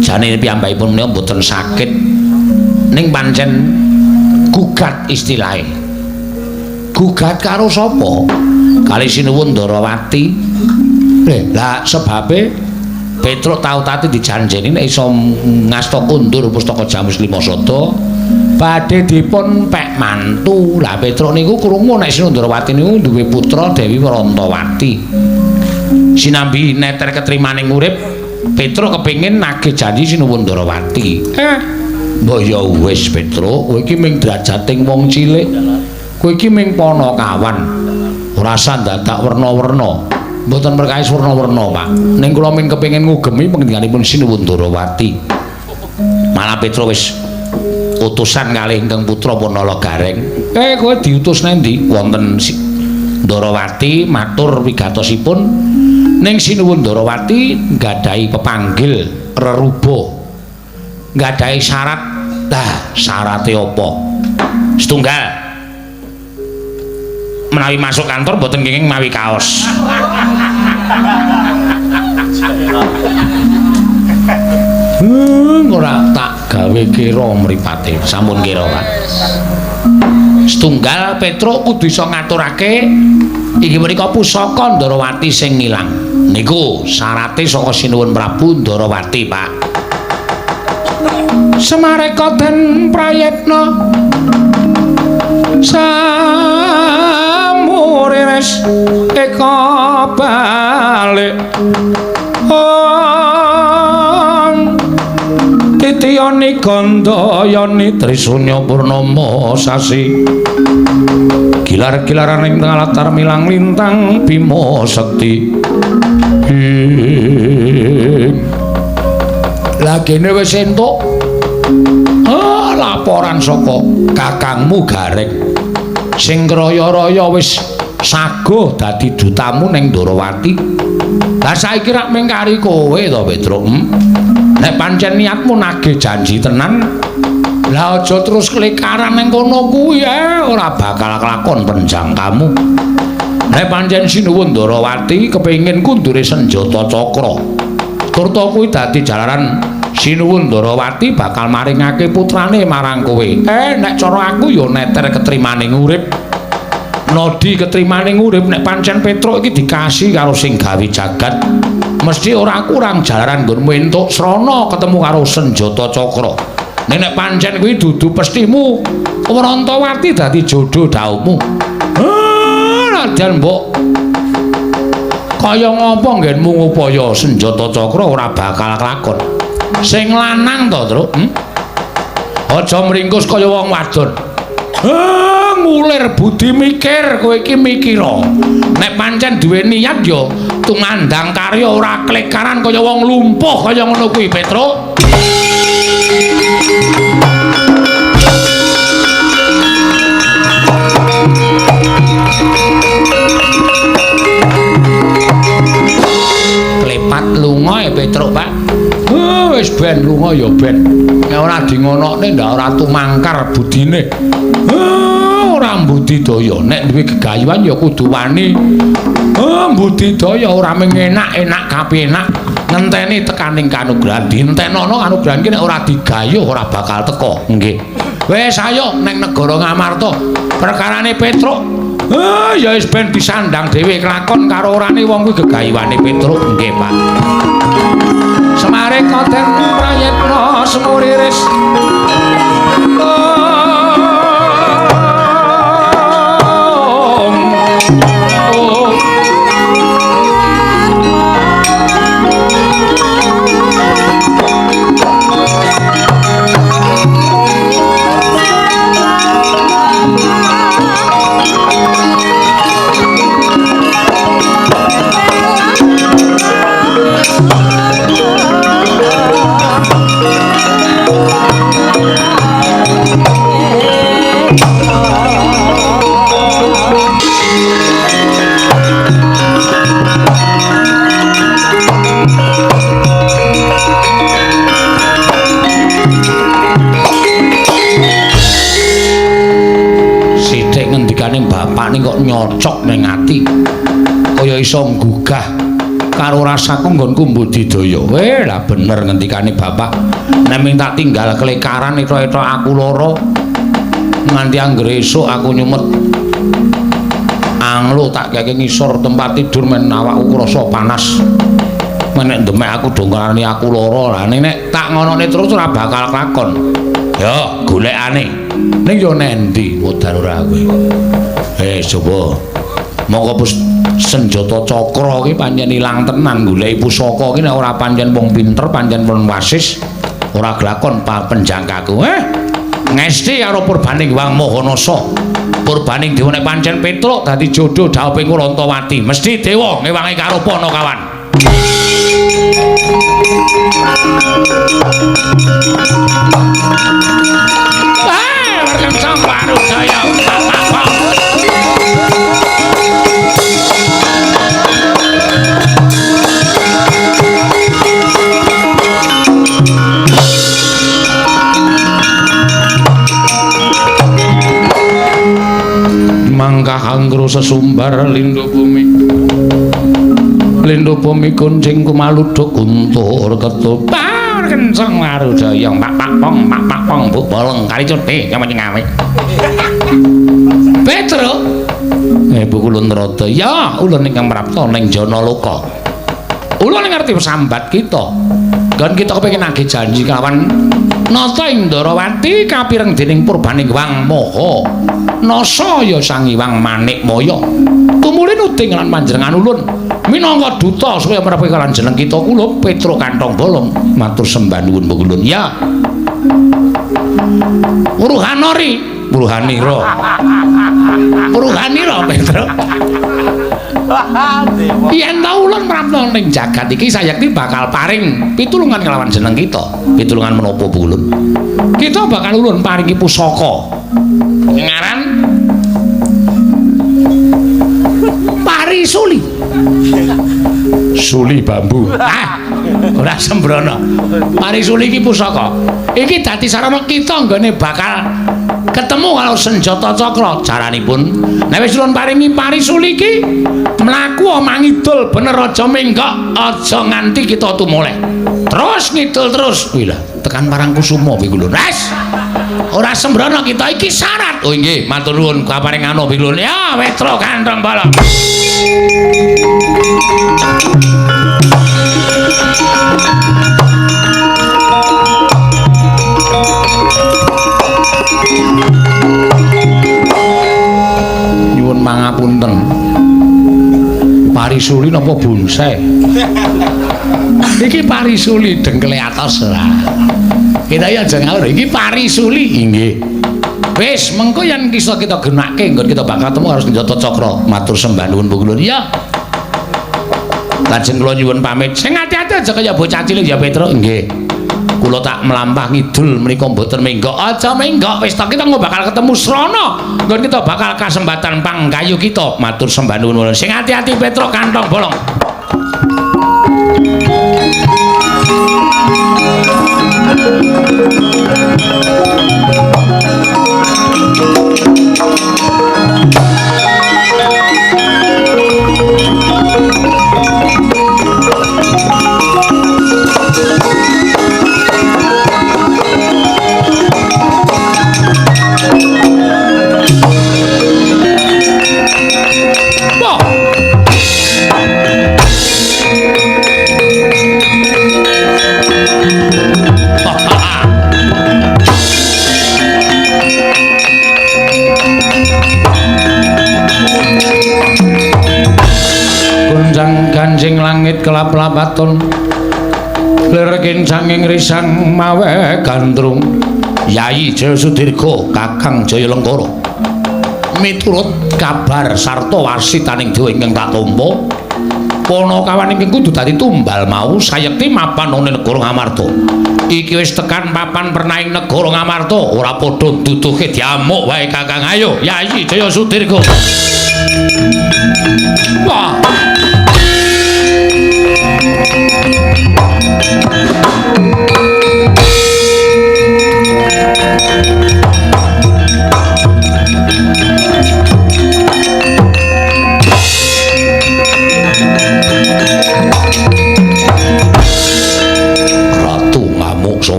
Jane piyambakipun menika mboten sakit. Ning pancen gugat istilahe. Gugat karo sapa? Kali Sinuwun Ndarawati. Lah sebabe Petruk tau tati dijanjeni nek iso ngasta kundur pustaka Jamus Lima Sada badhe dipun pek mantu. Lah Petruk niku krungu nek Sinuwun Ndarawati niku duwe putra Dewi Warantawati. Sinambi neter ketrimaning urip, Petruk kepengin nagih janji Sinuwun Ndarawati. Mbok ya wis Petruk, kowe iki ming drajating wong cilik. Kowe iki ming panakawan. Ora usah dadak werna-werna. Mboten perkawis werna-werna, Pak. Ning kula ming kepengin ngugemi pangendikaanipun Sinuwun Ndarawati. Malah Petruk wis utusan kalih ingkang putra Nala Gareng. Kowe diutus nendi? Wonten Ndarawati matur wigatosipun ning Sinuwun Ndarawati nggadahi pepanggil reruba. Nggadahi syarat. Lah, syarate apa? Setunggal. Menawi masuk kantor mboten kenging mawi kaos. Ora tak gawe kira mripate, sampun kira, Pak. Setunggal Petruk kudu iso ngaturake iki menika pusaka Ndarawati sing ngilang. Niku syarate saka Sinuwun Prabu Ndarawati, Pak. Semareka den prayetna samure wis eka balik titiyani gandayani Trisunya Purnama sasi gilar-gilaran ing tengah latar milang lintang Bima Sekti. Lagene wis entuk laporan saka kakangmu Gareng sing kraya-raya wis saguh dadi dutamu ning Ndarawati. Lah saiki rak mung kari kowe to Petruk. Nek pancen niatmu nagih janji tenan, lah aja terus kelikaran ning kono kuwi ora bakal kelakon penjang kamu. Nek pancen Sinuwun Ndarawati kepengin kundure senjata cakra. Turta kuwi dadi jalaran Sinuwun Ndarawati bakal maringake putrane marang kowe. Nek cara aku ya neter ketrimaning urip. Nodi ketrimaning urip nek pancen Petruk iki dikasih karo sing gawe jagat, mesti ora kurang jalaran nggonmu entuk srana ketemu karo senjata cakra. Nek pancen kuwi dudu pestimu, Warantawati dadi jodoh daumu. Nadyan mbok kaya ngapa nggenmu ngupaya senjata cakra ora bakal kelakon. Sing lanang to, Truk? Aja mringkus kaya wong wadon. Ngulir budi mikir, kowe iki mikira. Nek pancen duwe niat ya tumandang karya ora klekaran kaya wong lumpuh kaya ngono kuwi, Petruk. Klepat lunga Petruk, Pak. Wis ben lunga ya ben. Nek ora dingonokne ndak ora tumangkar budine. Ora mbudidaya, nek duwe gegayuhan ya kudu wani. Mbudidaya ora mung enak-enak kapenak, ngenteni tekaning kanugrahan. Dintenana kanugrahan iki nek ora digayuh ora bakal teka. Nggih. Wis ayo ning negara Ngamarta. Perkarane Petruk. Ya wis ben disandang dhewe kelakon karo orane wong kuwi gegayuhane Petruk. Nggih, Pak. Semare koten prayetna semuriris. apane kok nyocok ning ati. Kaya iso nggugah karo rasaku nggonku mbudidaya. Lah bener ngendikane bapak. Nek ming tak tinggal kelekaran etok-etok aku lara. Nganti anggere esuk aku nyumet. Anglo tak keke ngisor tempat tidur men awakku krasa panas. Menek ndemek aku dongkarani aku lara. Lah nek tak ngonone terus ora bakal lakon. Yo golekane. Ning yo nendi modal ora kowe. Coba. Monggo senjata cakra iki pancen ilang tenan goleki pusaka iki nek ora pancen wong pinter, pancen wong wasis, ora glakon penjangkaku. Ngesti karo Purbaning Wang Mahanasa. Purbaning dewa nek pancen Petruk dadi jodoh dhawuhing Kurantawati, mesti dewa ngewangi karo Panakawan. Warkencang Warudaya apa? Mangkah anggro sesumbar lindhu bumi kuncing kumaluduk guntur ketup kenceng Warudaya pak pong bu bolong kali cuti yang ngawe Petruk Bu Kulun Rada ya ulun ingkang prapta ning Janaloka ulun ngerti sambat kita kan kita kepengin nagih janji kelawan Nata Indrawati kapireng dening Purbaning Wang Mahanasa ya Sang Hyang Manikmaya tumulin uding lan panjenengan ulun minangka duta supaya merepi kalan jeneng kita kula Petruk Kantong Bolong matur sembah nuwun Bu Kulun ya Puruhanira Petruk yen ta ulun prapta ning jagat iki sayekti bakal paring pitulungan kelawan jeneng kita. Pitulungan menapa Bu Ulun? Kita bakal ulun paringi pusaka. Ngaran Parisuli. Suli bambu. Ora sembrono. Parisuli iki pusaka. Iki dadi sarana kita nggone bakal ketemu kalau senjata cakra caranipun nek wis ulun paringi parisuli iki mlaku mangidul bener aja menggok aja nganti kita tumoleh terus ngidul terus kuwi lho tekan Parangkusuma kuwi lho wis ora sembrono kita iki syarat oh nggih matur nuwun kaparingana kuwi lho ya Petruk Kantong Bolong nyuwun mangapunten Parisuli napa bonsai iki Parisuli dengkele atos lah kita ya aja ngawur iki Parisuli nggih wis mengko yen bisa kita gunake nggon kita bakal ketemu harus njata cakra matur sembah nuwun Bu Kulun ya lajeng kula nyuwun pamit sing ati-ati aja kaya bocah cilik ya Petruk nggih kula tak melampah ngidul menika mboten menggok aja menggok wis ta kita bakal ketemu srana nggon kita bakal kasempatan panggayu kita matur sembah nuwun sing ati-ati Petruk Kantong Bolong Ganjing langit kelap-lapaton lir kincanging risang mawe gandrung Yayi Jaya Sudirga Kakang Jaya Lengkara miturut kabar sarta warsitaning dewa ingkang tak tampa Panakawan ingkang kudu dadi tumbal mau sayekti mapan ing negara Ngamarta iki wis tekan papan pernahing negara Ngamarta ora padha duduhe diamuk wae Kakang ayo Yayi Jaya Sudirga wah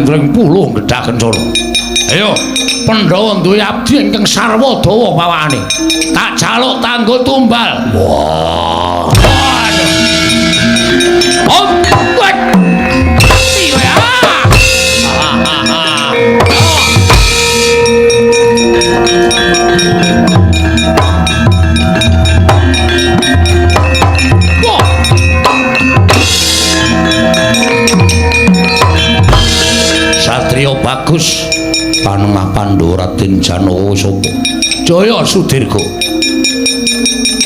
Indring Pulo Gedha Kencana. Ayo, Pandhawa duwe abdi ingkang sarwa dawa pawane. Tak jaluk tanggo tumbal. Wah. Oh, kuat. Iki wae. Satrio bagus panengah Pandhawa Raden Janawa sapa Jaya Sudirga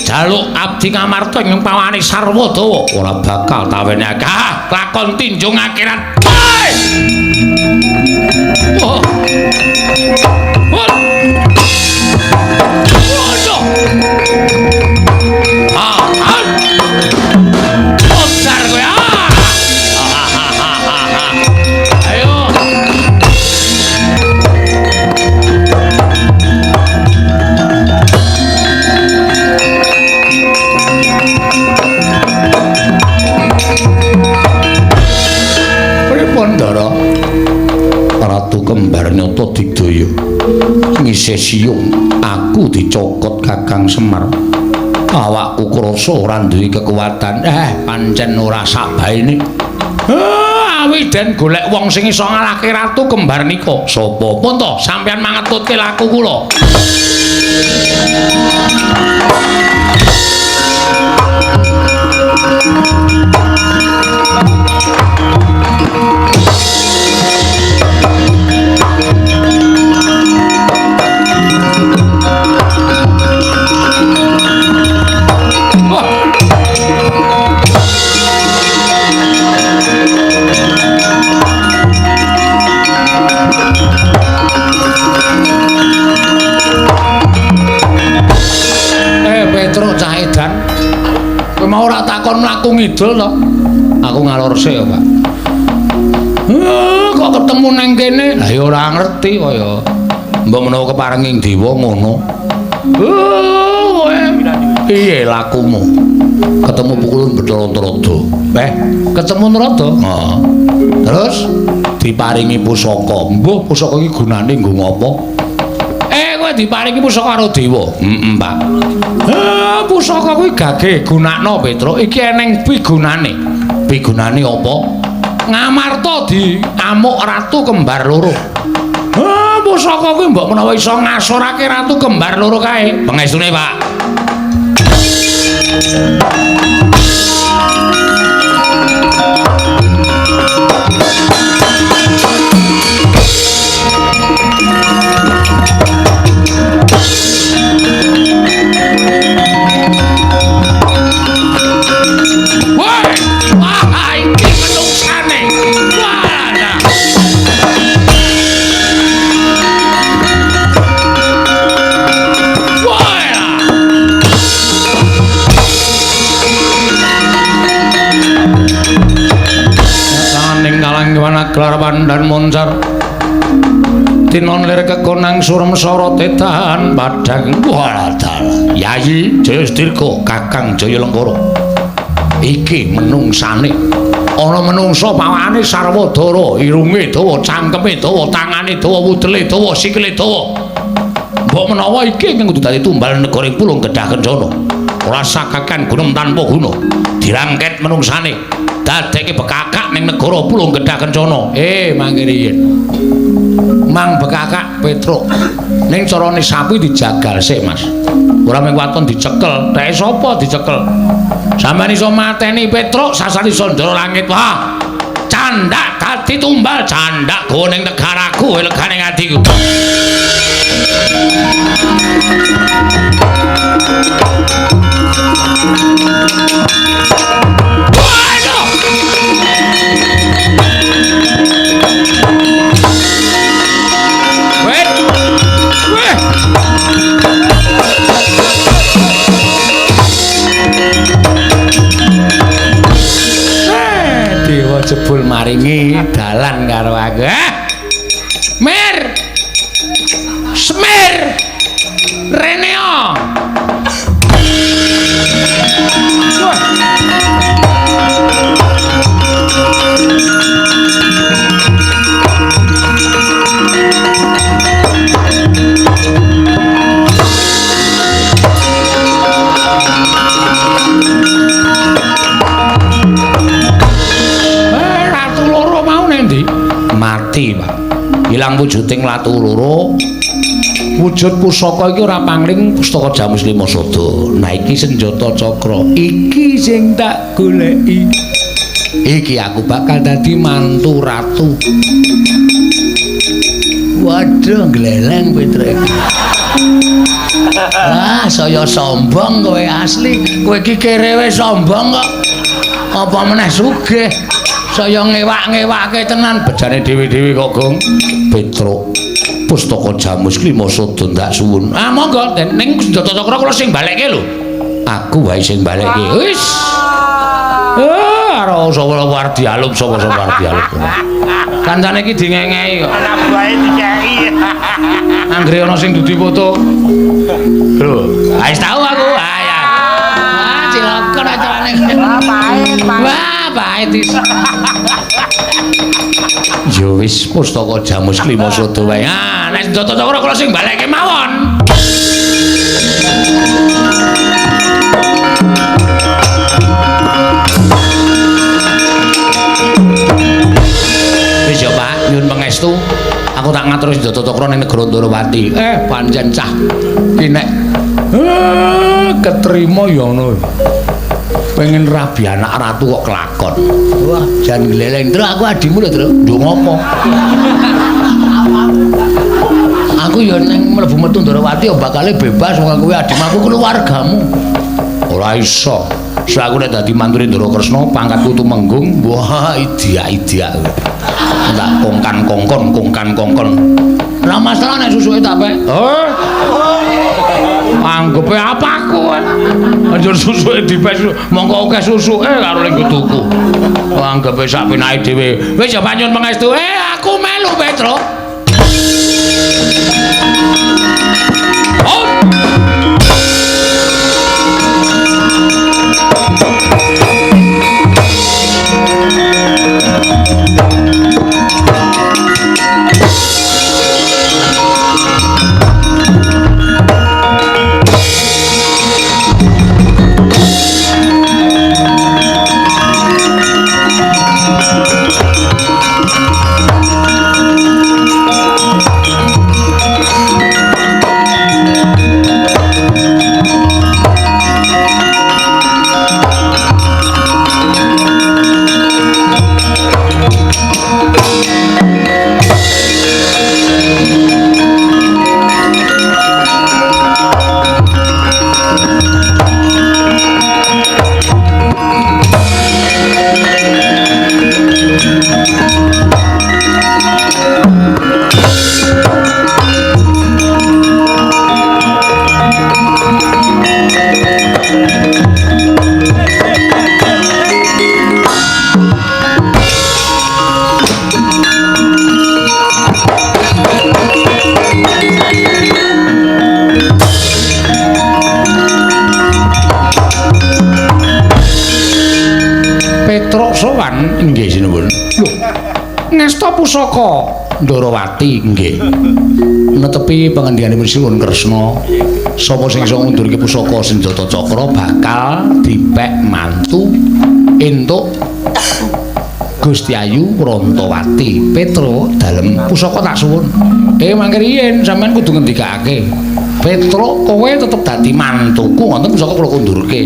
jaluk abdi ngamarta ing pawane sarwa dawa ora bakal tawene akeh lakon tinjung akhirat. Oh. Ratu Kembar Nyata Digdaya ngisih siyung aku dicokot Kakang Semar awakku krasa ora duwe kekuatan pancen ora sabaene awiden golek wong sing iso ngalahke Ratu Kembar nika sapa pun to sampeyan mangetutke laku kula. Mau ora takon mlaku ngidul to. Aku ngalor sik, Pak. Kok ketemu nang kene? Lah ya ora ngerti kaya. Mbok menawa keparenging dewa ngono. Piye lakumu? Ketemu pukulun Bathara Narada. Ketemu Narada? Heeh. Terus diparingi pusaka. Mbah pusaka iki gunane nggo ngopo? Kowe diparingi pusaka karo dewa. Pak. Pusaka kuwi gage gunakno Petruk. Iki eneng pigunane. Pigunane apa? Ngamarta di amuk Ratu Kembar loro. Pusaka kuwi mbok menawa iso ngasorake Ratu Kembar loro kae. Pangestune, Pak. Gelar Pandan Moncar tinon lir kekonang surem soro tetahan padang waladal Yayi Jaya Sudirga Kakang Jaya Lengkara iki menungsane ana menungsa pawane sarwa dara irunge dawa cangkeme dawa tangane dawa wudele dawa sikile dawa mbok menawa iki kudu dadi tumbal negara Pulo Gedha Kencana ora sakakan gunem tanpa guna dirangket menungsane dadekke bekakak ning negara Pulo Gedha Kencana. Mangke riyen. Mang bekakak Petruk. Ning carane sapi dijagal sik, Mas. Ora mung waton dicekel, dhek sapa dicekel? Sampeyan iso mateni Petruk sasar iso ndara langit. Wah. Candak dadi tumbal, candak go ning negaraku, legane atiku. Jebul maringi dalan karo aku. Mir. bilang wujuding latu loro. Wujud pusaka iki ora pangling pustaka Jamus Lima Sada. Nah iki senjata cakra. Iki sing tak goleki. Iki aku bakal dadi mantu ratu. Waduh gleleng Petruk. Ah, saya sombong kowe asli. Kowe iki kerewe sombong kok. Apa meneh sugih. Saya ngewak-ngewake tenan bejane dhewe-dhewe kok, Gong. Petruk. Pustaka Jamus Lima Sada ndak suwun. Ah monggo ning senjata cakra kula sing balekke lho. Aku wae sing balekke. Wis. Karo sapa war dialum sapa war dialum. Kancane iki dingengei kok. Anak buahe dikeki. Anggere ana sing dudi foto. Lho, wis tau aku. Ah ya. Ah cilaka carane. Wah, pahit. Wah, pahit. Yo wis pustaka Jamus Lima Sada wae. Ah, nek senjata cakra kula sing balekke mawon. Wis yo Pak, nyuwun pangestu. Aku tak ngatur senjata cakra ning negara Ndarawati. Pancen cah ki nek ketrima ya ngono. Pengen rabi anak ratu kok kelakon. Wah, jan gleleng. Terus aku adimu lho, Tru. Ndung apa? Aku ya ning mlebu metu Ndarawati ya bakale bebas wong kowe adimu aku keluargamu. Ora iso. Aku nek dadi mantune Ndara Kresna pangkatku tumenggung. Wah, idia-idia. Tak kongkan-kongkon. Ora masalah nek susuke tak pek. Anggepe apa aku? Anjur susuke dipes mongko akeh susuke karo ning tuku. Anggepe sak penake dhewe. Wis ya panyun pangestu. Aku melu Petruk. Nggih sinuwun. Lho. Ngesta pusaka Ndarawati nggih. Netepi pangandikanipun Sinuwun Kresna, sapa sing iso ngundurke pusaka senjata cakra bakal dipek mantu entuk Gusti Ayu Rantawati. Petruk dalem pusaka tak suwun. Mangke riyen sampean kudu ngendikake. Petruk kowe tetep dadi mantuku wonten pusaka kula kundurke.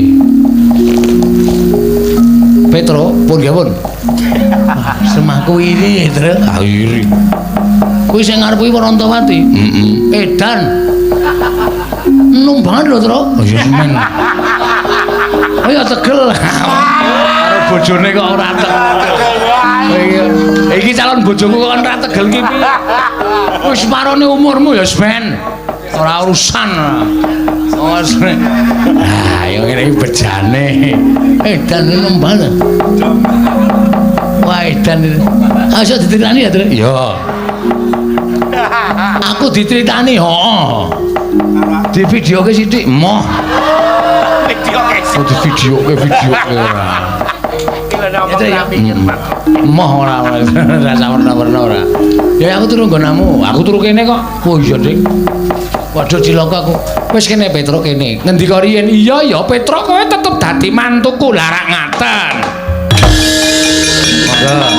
Petruk pun nggih pun. Semaku iri, Tru. Ah iri. Kuwi sing ngarep kuwi Rantawati. Edan. Numbangan lho, Tru. Oh ya semen. Oh ya tegel. Karo bojone kok ora tegel. Iki calon bojoku kok ora tegel iki piye? Wis marane umurmu ya semen. Ora urusan. Ah, ya ngene iki bejane. Edan numbangan. Wah, edan itu. Ayo ditritani ya, Tru? Iya. Aku ditritani, heeh. Di videoke sithik, moh. Videoke. Oh, di videoke ora. Moh ora rasa warna-warna ora. Ya aku turu nggonamu. Aku turu kene kok. Oh iya, Dik. Waduh cilaka aku. Wis kene Petruk kene. Ngendika riyen, iya ya Petruk kowe tetep dadi mantuku larak ngaten. Monggo.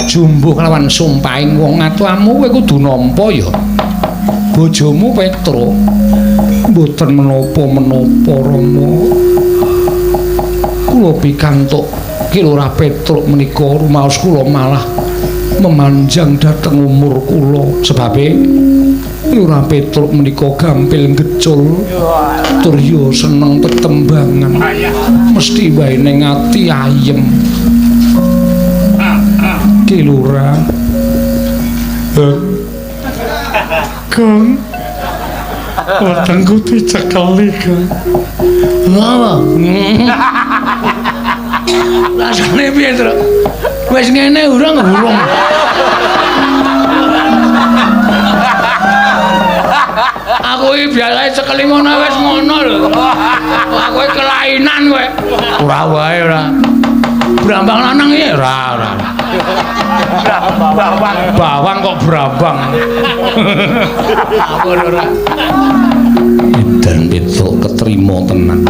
jumbuh kelawan sumpahing wong atuamu kowe kudu nampa ya. Bojomu Petro mboten menapa-menapa Rama. Kula pikantuk Ki Lurah Petruk menika rumaos kula malah memanjang dhateng umur kula sebabe Lurah Petruk menika gampil gecul tur ya seneng tetembangan mesti wae ning ati ayem. Ki Lurah Kang wetengku dicekeli Kang. Apa? Rasane piye, Tru? Wis ngene urung. Aku iki biasae cekeli ngono wis ngono lho. Aku iki kelainan kowe. Ora wae ora. Brambang lanang iki ora. Bawang kok brambang. Aku ora. Dan Petruk ketrima tenan.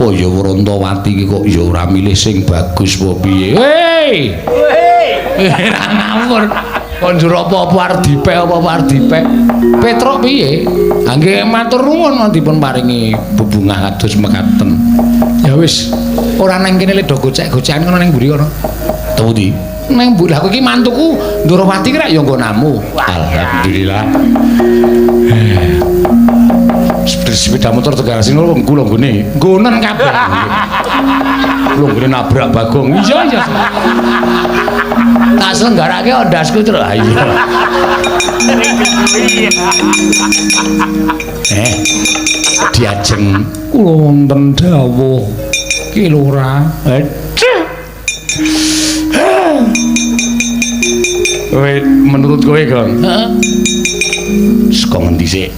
Oh ya Wrontowati iki kok ya ora milih sing bagus apa piye. Hei. Ora ngawur. Kok njur apa-apa arep Petruk piye? Nggih matur nuwun dipun paringi bebungah kados mekaten. Ya wis, ora nang kene le do gocek-gocekan kono ning mburi kono. Tundi. Nang mburi aku iki mantuku Ndorowati ki rek ya nggonamu. Alhamdulillah. Sepeda motor Tegal sing lho kula nggone. Nggonen kabeh. Lho nggone nabrak Bagong. Iya. Tak selenggarake ondasku terus. Ah iya. Diajeng kula wonten dawuh Ki Lurah. Kowe menurut kowe, Gong? Heeh. Saka ngendi sik?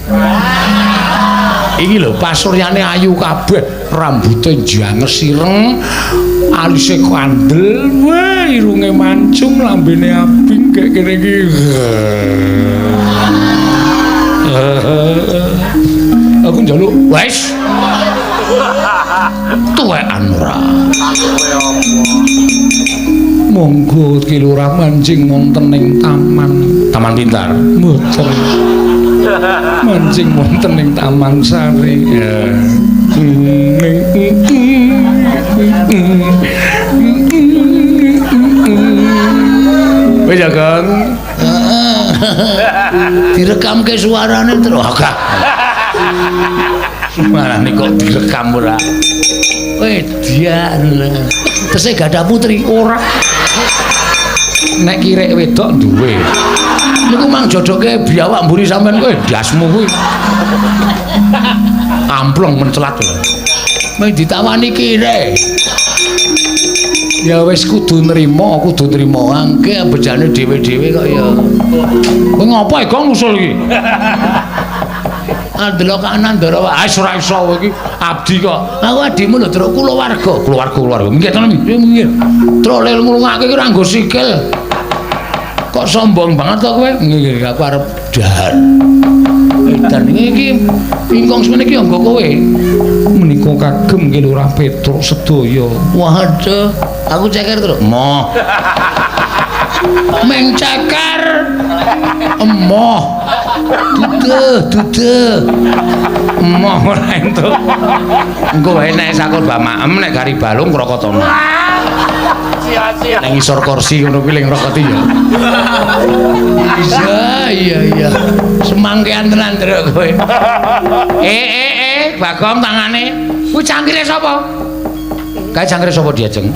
Iki lho pasuryane ayu kabeh, rambuté janges ireng, alise kandel, wah irunge mancung, lambene abing kayak kene iki. Aku njaluk, wes. Tuwekan ora. Monggo Ki Lurah mancing wonten ing Taman Pintar. Mboten. Mancing wonten ing Taman Sari. Wis ya, Kang. Direkamke suarane terus. Agak. Suarane kok direkam ora. Wedian. Tesih gadah putri ora. Nek kirek wedok duwe. Niku mang jodoke biawak mburi sampean kowe dasmu kuwi. Amplong mencelat. Meng ditawani kirek. Ya wis kudu nrimo angke bejane dhewe-dhewe kok ya. Kowe ngopo Gong usul iki? Delok kanan Ndorowa, ora iso kowe iki abdi kok. Aku adimu lho, Tru, keluarga. Minggir tenan minggir. Tru lel ngrungake iki ora nggo sikil. Kok sombong banget kok kowe? Nggih, aku arep dahar. Dan iki ingkang semene iki anggo kowe. Menika kagem Ki Lurah Petruk sedaya. Waduh, aku ceker terus. Moh. Meng ceker. Emoh. Duduh. Emoh ora entuk. Engko wae nek sakon bamaem nek gari balung krokotono. Nang isor kursi ngono kuwi ling rokoti ya. Iya. Semangkean tenan Ndruk kowe. Bagong tangane. Kuwi cangkire sapa? Kae cangkire sapa diajeng?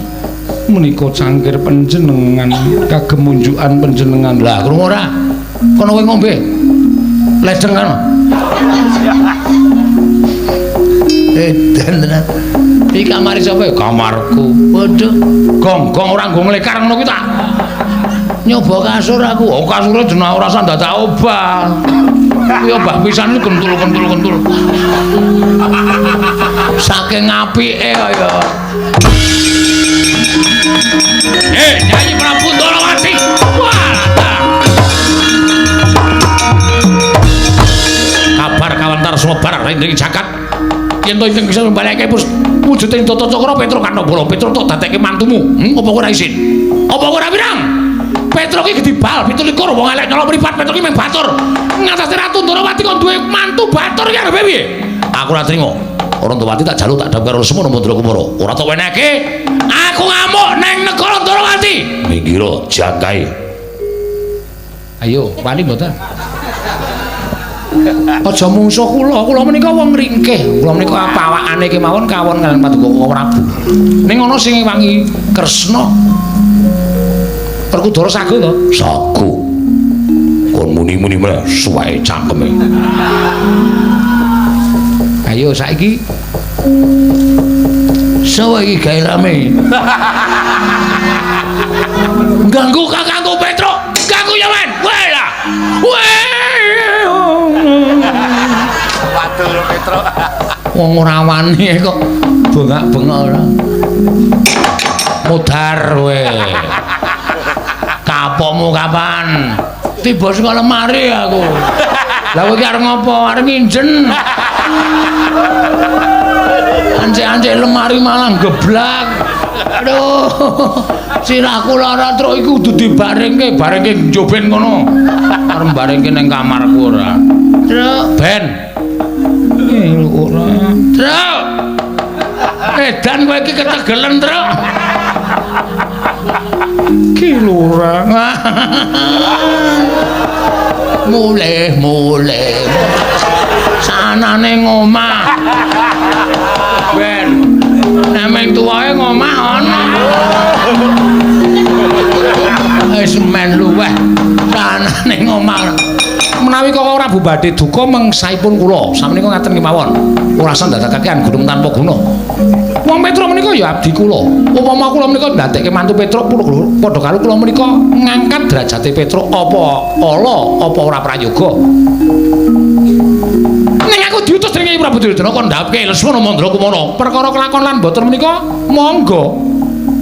Menika cangkir panjenengan kagem unjukan panjenengan. Lah, krungu ora? Kono kowe ngombe. Ledeng kan. Tenan. Iki kamar sapa? Kamarku. Waduh. Gong ora nggo nglekar ngono kuwi tak. Nyoba kasur aku. Oh, kasure jeneng ora usah dadak obah. Kuwi obah pisan kentul. Saking apike kaya. Nyanyi Prabu Ndorowati. Kabar kawantar sumebar ing jagat. Yen to ingkang bisa mbaleke wujuding Tata Cakra Petruk Kanobala Petruk tok dadekke mantumu. Apa ora isin? Apa ora pirang? Petro ki gedhi bal 17 wong elek nyolong mripat Petro ki mung batur. Ngatasi Ratu Ndrawati kon duwe mantu batur ki arepe piye? Aku ora trimo. Ora Ndrawati tak jaluk tak dap karo Lesmana Mandra Kumara. Ora tak wenehke. Aku ngamuk nang negara Ndrawati. Minggiro jangkae. Ayo, wani mboten? Aja mungsuh kula menika wong ringkih. Kula menika pawakane kemawon kawon kaliyan Paduka Prabu. Ning ana sing wangi Kresna. Perkudara sagu to? Sagu. Kon muni-muni meneh suwae cangkeme. Ayo saiki. Sawa iki gawe rame. Ganggu kakangku Petro. Ganggu ya men. Weh lah. Weh. Waduh Petro. Wong ora wani kok bengak-bengok ora. Mudhar kowe. Kapokmu kapan? Tiba saka lemari aku. Lah kowe iki arep ngopo? Arep nginjen. Anje-anje lemari malah geblak. Aduh. Sirahku lara truk iku kudu dibaringke, baringke njoben kono. Arep baringke ning kamarku ora. Truk, ben. Ora. Truk. Edan kowe iki ketegelen, Truk. Ki lurang. Mulih. Sanane ngomah. Ben. Nemeng tuwae ngomah ana. Wis men luweh. Sanane ngomah. Menawi kok ora Badhe duka mengsaipun kula, sameneika ngaten kemawon. Ora sandhakaken gunung tanpa guna. Wong Petro menika ya abdi kula. Upama kula menika ndadekke mantu Petro padha karo kula menika ngangkat derajate Petro apa ala apa ora prayoga. Ning aku diutus dening Prabu Duryudana kon ndhapke Lesmana Mandra Kumara. Perkara kelakon lan boten menika monggo.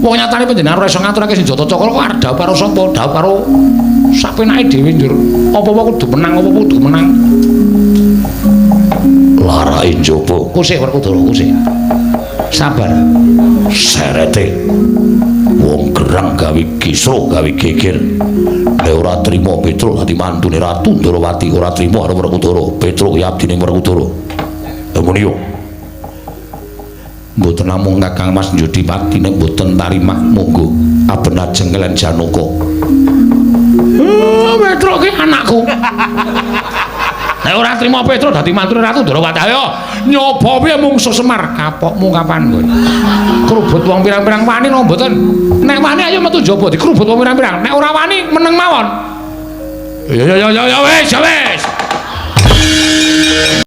Wong nyatane panjenengan ora iso ngaturake senjata cakra kok arep dhawuh karo sapa? Dhawuh karo sapenake dhewe njur. Apa-apa kudu menang, apa-apa kudu menang. Larae njaba. Kusik Werkudara, kusik. Sabar. Serete. Wong gerang gawe kisra, gawe geger. Nek ora trima Petro dadi mantune Ratu Ndrawati, ora trima karo Werkudara. Petro kuwi abdine Werkudara. Ngono yo. Mboten namung Kakang Mas Jodipati nek mboten tarimah monggo aben ajeng kalian Janaka. Petro ki anakku. Nek ora trima Petro dadi mantune Ratu Ndrawati, ayo nyoba piye mungsuh Semar. Kapokmu kapan kowe? Krubut wong pirang-pirang wani napa mboten? Nek wani ayo metu njaba dikrubut wong pirang-pirang. Nek ora wani meneng mawon. Ya wis.